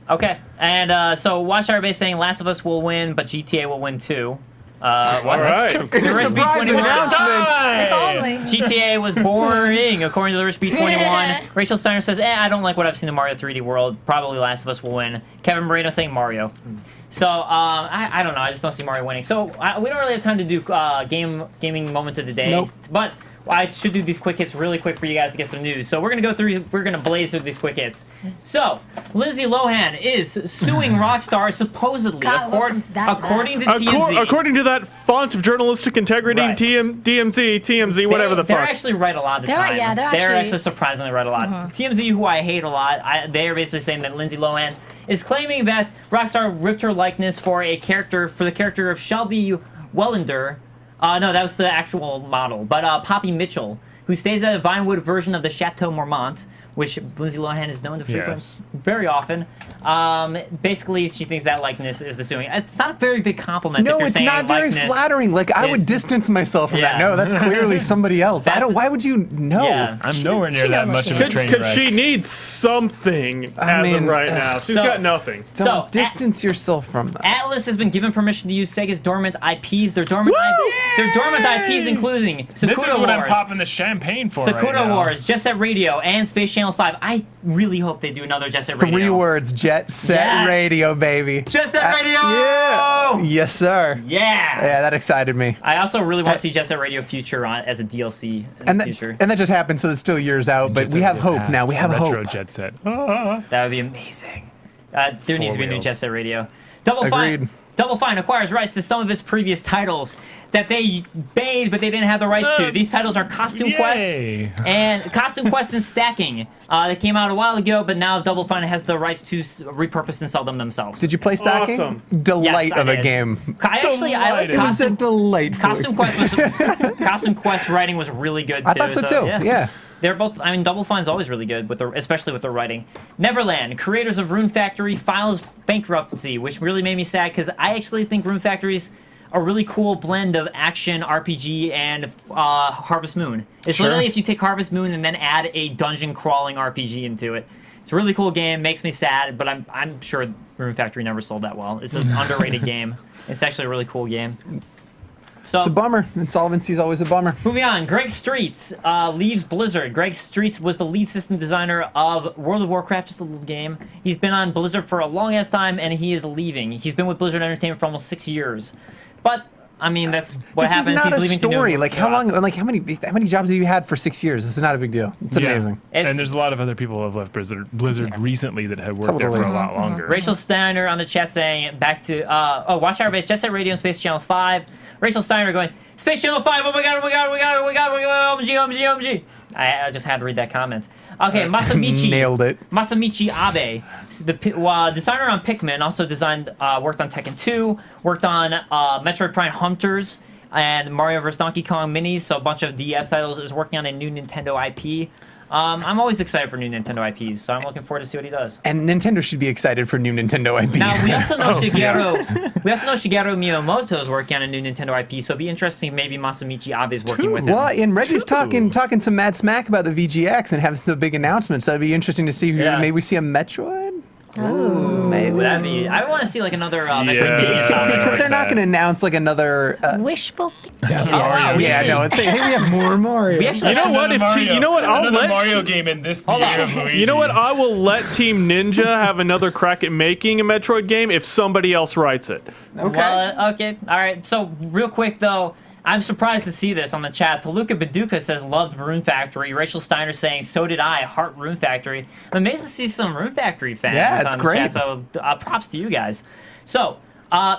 Okay. And so Watch Our Base saying Last of Us will win, but GTA will win too. What? All right. It's a Risk surprise B21. announcement. If only. GTA was boring, according to the Rich B21. Rachel Steiner says, I don't like what I've seen in Mario 3D World. Probably Last of Us will win. Kevin Moreno saying Mario. So, I don't know. I just don't see Mario winning. So, we don't really have time to do gaming moment of the day. Nope. But I should do these quick hits really quick for you guys to get some news. So we're gonna blaze through these quick hits. So Lindsay Lohan is suing Rockstar supposedly, God, what was that? according to TMZ. According to that font of journalistic integrity, Right. TMZ, whatever the They're fuck. actually right a lot of the They're- time. yeah, they're actually actually- surprisingly right a lot. TMZ, who I hate a lot, they are basically saying that Lindsay Lohan is claiming that Rockstar ripped her likeness for the character of Shelby Wellender. No, that was the actual model. But Poppy Mitchell, who stays at a Vinewood version of the Chateau Marmont, which Lindsay Lohan is known to frequent Yes. very often. Basically, she thinks that likeness is the suing. It's not a very big compliment. if No, you're it's saying not very likeness flattering. Like, I would is- distance myself from that. Yeah. No, that's clearly somebody else. That's- Why would you know? Yeah. I'm nowhere near she that knows much what of a she train Because wreck. she needs something as mean, of right now. She's so- got nothing. Don't So, distance yourself from that. Atlus has been given permission to use Sega's dormant IPs. Their dormant IPs including Sakura This is what I'm Wars, popping the champagne for Sakura right now. Wars, Jet Set Radio, and Space Channel 5. I really hope they do another Jet Set Radio. 3 words: Jet Set Yes. Radio, baby. Jet Set Radio! Yeah. Yes, sir. Yeah! Yeah, that excited me. I also really want to see Jet Set Radio Future on as a DLC in And the that, future. and that just happened, so it's still years out. But Jet we Set have Radio hope Past, now. We have retro hope. Jet Set. That would be amazing. There needs to be a new wheels. Jet Set Radio. Double Fine. Agreed. Double Fine acquires rights to some of its previous titles that they made, but they didn't have the rights to. These titles are Costume Quest and Stacking. They came out a while ago, but now Double Fine has the rights to repurpose and sell them themselves. Did you play Stacking? Awesome. Delight Yes, I of a did. game. I like It was a delightful. Costume Quest writing was really good too. I thought so too. Yeah. They're both. I mean, Double Fine's always really good especially with their writing. Neverland, creators of Rune Factory, files bankruptcy, which really made me sad because I actually think Rune Factory's a really cool blend of action, RPG, and Harvest Moon. It's literally if you take Harvest Moon and then add a dungeon crawling RPG into it. It's a really cool game. Makes me sad, but I'm sure Rune Factory never sold that well. It's an underrated game. It's actually a really cool game. So, It's a bummer. Insolvency is always a bummer. moving on, Greg Streets leaves Blizzard. Greg Streets was the lead system designer of World of Warcraft, just a little game. He's been on Blizzard for a long-ass time, and he is leaving. He's been with Blizzard Entertainment for almost 6 years. But, I mean, that's what This happens. is not He's a leaving story. to new... Like how long? Like how many jobs have you had for 6 years? This is not a big deal. It's amazing. It's- And there's a lot of other people who have left Blizzard recently that have worked there Totally. for a lot longer. Rachel Steiner on the chat saying, back to, watch our base, Jet Set Radio and Space Channel 5. Rachel Steiner going, Space Channel 5, oh my god, oh my god, oh my god, oh my god, oh my god, OMG, OMG, OMG. I just had to read that comment. Okay, Masamichi. Nailed it. Masamichi Abe, the designer on Pikmin, also designed, worked on Tekken 2, worked on Metroid Prime Hunters, and Mario vs. Donkey Kong Minis, so a bunch of DS titles. Is working on a new Nintendo IP. I'm always excited for new Nintendo IPs, so I'm looking forward to see what he does. And Nintendo should be excited for new Nintendo IP. Now we also know Shigeru Miyamoto is working on a new Nintendo IP, so it'd be interesting. Maybe Masamichi Abe is working with him. Well, and Reggie's talking some mad smack about the VGX and having some big announcements. So it'd be interesting to see who. Yeah. Maybe we see a Metroid. Maybe. Would be? I want to see like another Metroid Mania style. Because they're not going to announce like another. Wishful thinking. wow, Yeah, no. It's like, hey, we have more Mario. We actually You know what? You know what? I'll Another let Mario game in this year of Luigi. You know what? I will let Team Ninja have another crack at making a Metroid game if somebody else writes it. Okay. Well, okay. All right. So real quick though, I'm surprised to see this on the chat. Taluka Baduka says loved Rune Factory. Rachel Steiner saying so did I. Heart Rune Factory. I'm amazed to see some Rune Factory fans Yeah, it's on great. the chat. So props to you guys. So.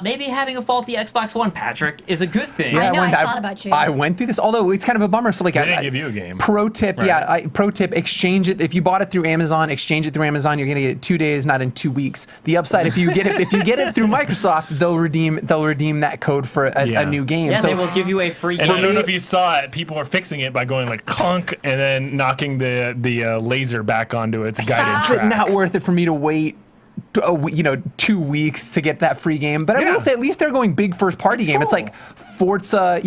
Maybe having a faulty Xbox One, Patrick, is a good thing. I know, I thought about you. I went through this, although it's kind of a bummer. So like, They didn't give you a game. Pro tip, Right. pro tip: exchange it. If you bought it through Amazon, exchange it through Amazon. You're gonna get it 2 days, not in 2 weeks. The upside, if you get it through Microsoft, they'll redeem that code for a new game. Yeah, so they will give you a free And game. I don't know if you saw it. People were fixing it by going like clunk and then knocking the laser back onto its guided but track. not worth it for me to wait 2 weeks to get that free game. But I Yeah. will say at least they're going big first party game. It's like Forza,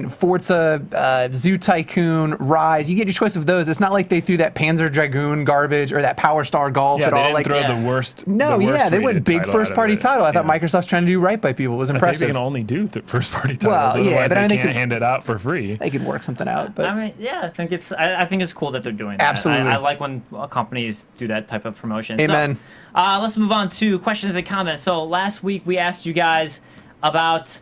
Forza, Zoo Tycoon, Rise. You get your choice of those. It's not like they threw that Panzer Dragoon garbage or that Power Star Golf Yeah, at they all. didn't Like throw yeah. the worst. no, the worst yeah, they went rated big title first out of party it. title. I thought Yeah. Microsoft's trying to do right by people. It was I think impressive. they can only do first party titles. Well, yeah, Otherwise but I mean, they they can't could- hand it out for free. They could work something out, but I mean, yeah, I think it's cool that they're doing that. Absolutely. I like when companies do that type of promotion. Amen. So, let's move on to questions and comments. So last week we asked you guys about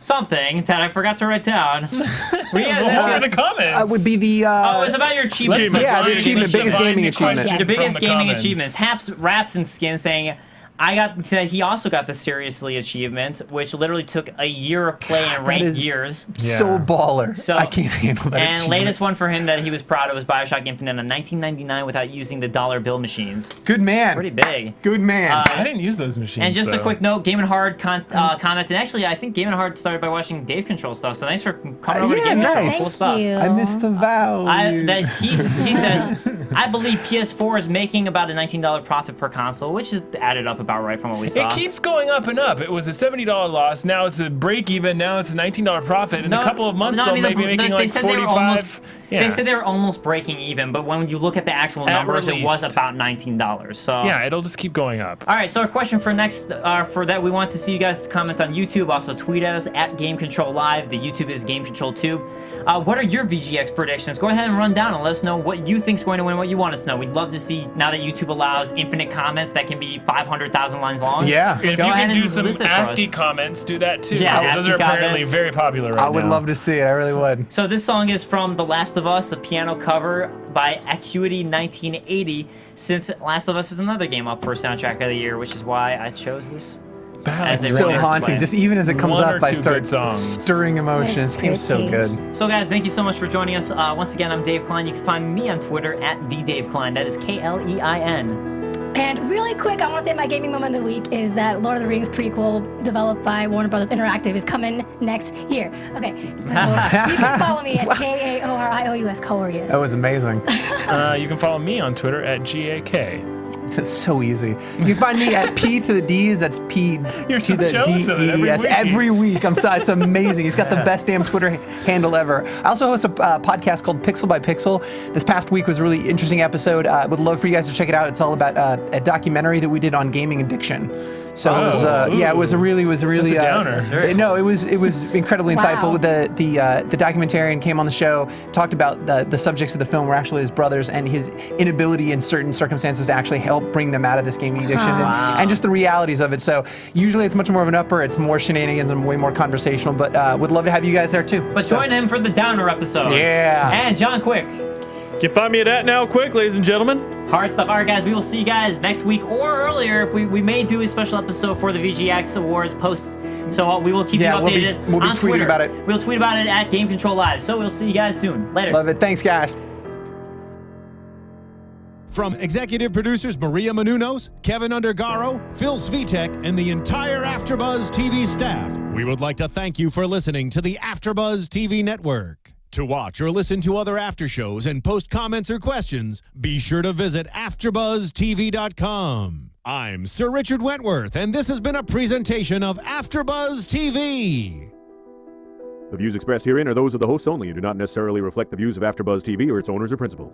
something that I forgot to write down. What were the comments? would be the Oh, it's about your achievements. yeah, the achievement, biggest gaming achievement. The biggest From the gaming comments. achievements. Raps and Skin saying, he also got the Seriously achievement, which literally took a year of play and ranked is- years. so baller. So- I can't handle that. And achievement. latest one for him that he was proud of was Bioshock Infinite in 1999 without using the dollar bill machines. Good man. Pretty big. Good man. I didn't use those machines. And just a though. quick note, Game & Hard comments, and actually I think Game & Hard started by watching Dave Control stuff, so thanks for coming over to yeah, Game & Control. nice. Cool Thank stuff. you. I missed the vow. He says, I believe PS4 is making about a $19 profit per console, which is added up about right from what we saw. It keeps going up and up. It was a $70 loss. Now it's a break even. Now it's a $19 profit. In a couple of months, they'll maybe making like 45. They said they were almost breaking even, but when you look at the actual numbers, it was released. about $19. So Yeah, it'll just keep going up. All right, so our question for next, for that, we want to see you guys comment on YouTube. Also, tweet us at Game Control Live. The YouTube is Game Control Tube. What are your VGX predictions? Go ahead and run down and let us know what you think's going to win, what you want us to know. We'd love to see, now that YouTube allows infinite comments that can be 500,000 lines long. Yeah. And if Go you ahead can do and some list it for us. ASCII comments, do that too. Yeah, those ASCII are apparently comments. very popular right now. I would love to see it. I really would. So this song is from The Last of Us, the piano cover by Acuity 1980, since Last of Us is another game up for soundtrack of the year, which is why I chose this as they so release haunting. play. Just even as it comes One or up, I two start good songs. stirring emotions. This game's so good. So guys, thank you so much for joining us. Once again, I'm Dave Klein. You can find me on Twitter at @TheDaveKlein. That is Klein. And really quick, I want to say my gaming moment of the week is that Lord of the Rings prequel developed by Warner Brothers Interactive is coming next year. Okay, so you can follow me at KAORIOUS, Kaorius. That was amazing. You can follow me on Twitter at GAK. That's so easy. You can find me at P to the D's. That's P You're to so the jealous of it DES. Every week. It's amazing. He's got the best damn Twitter handle ever. I also host a podcast called Pixel by Pixel. This past week was a really interesting episode. Would love for you guys to check it out. It's all about a documentary that we did on gaming addiction. So it was a really That's a downer. no, it was incredibly insightful. Wow. The documentarian came on the show, talked about the subjects of the film were actually his brothers and his inability in certain circumstances to actually help bring them out of this gaming addiction and just the realities of it. So usually it's much more of an upper, it's more shenanigans and way more conversational, but would love to have you guys there too. But join him for the downer episode. Yeah. And John Quick. You can find me at Now Quick, ladies and gentlemen. Hard stuff. All right, guys, we will see you guys next week or earlier. If we may do a special episode for the VGX Awards post. So we will keep you updated we'll be on tweeting Twitter. about it. We'll tweet about it at Game Control Live. So we'll see you guys soon. Later. Love it. Thanks, guys. From executive producers Maria Menounos, Kevin Undergaro, Phil Svitek, and the entire AfterBuzz TV staff, we would like to thank you for listening to the AfterBuzz TV network. To watch or listen to other after shows and post comments or questions, be sure to visit AfterBuzzTV.com. I'm Sir Richard Wentworth, and this has been a presentation of AfterBuzz TV. The views expressed herein are those of the hosts only and do not necessarily reflect the views of AfterBuzz TV or its owners or principals.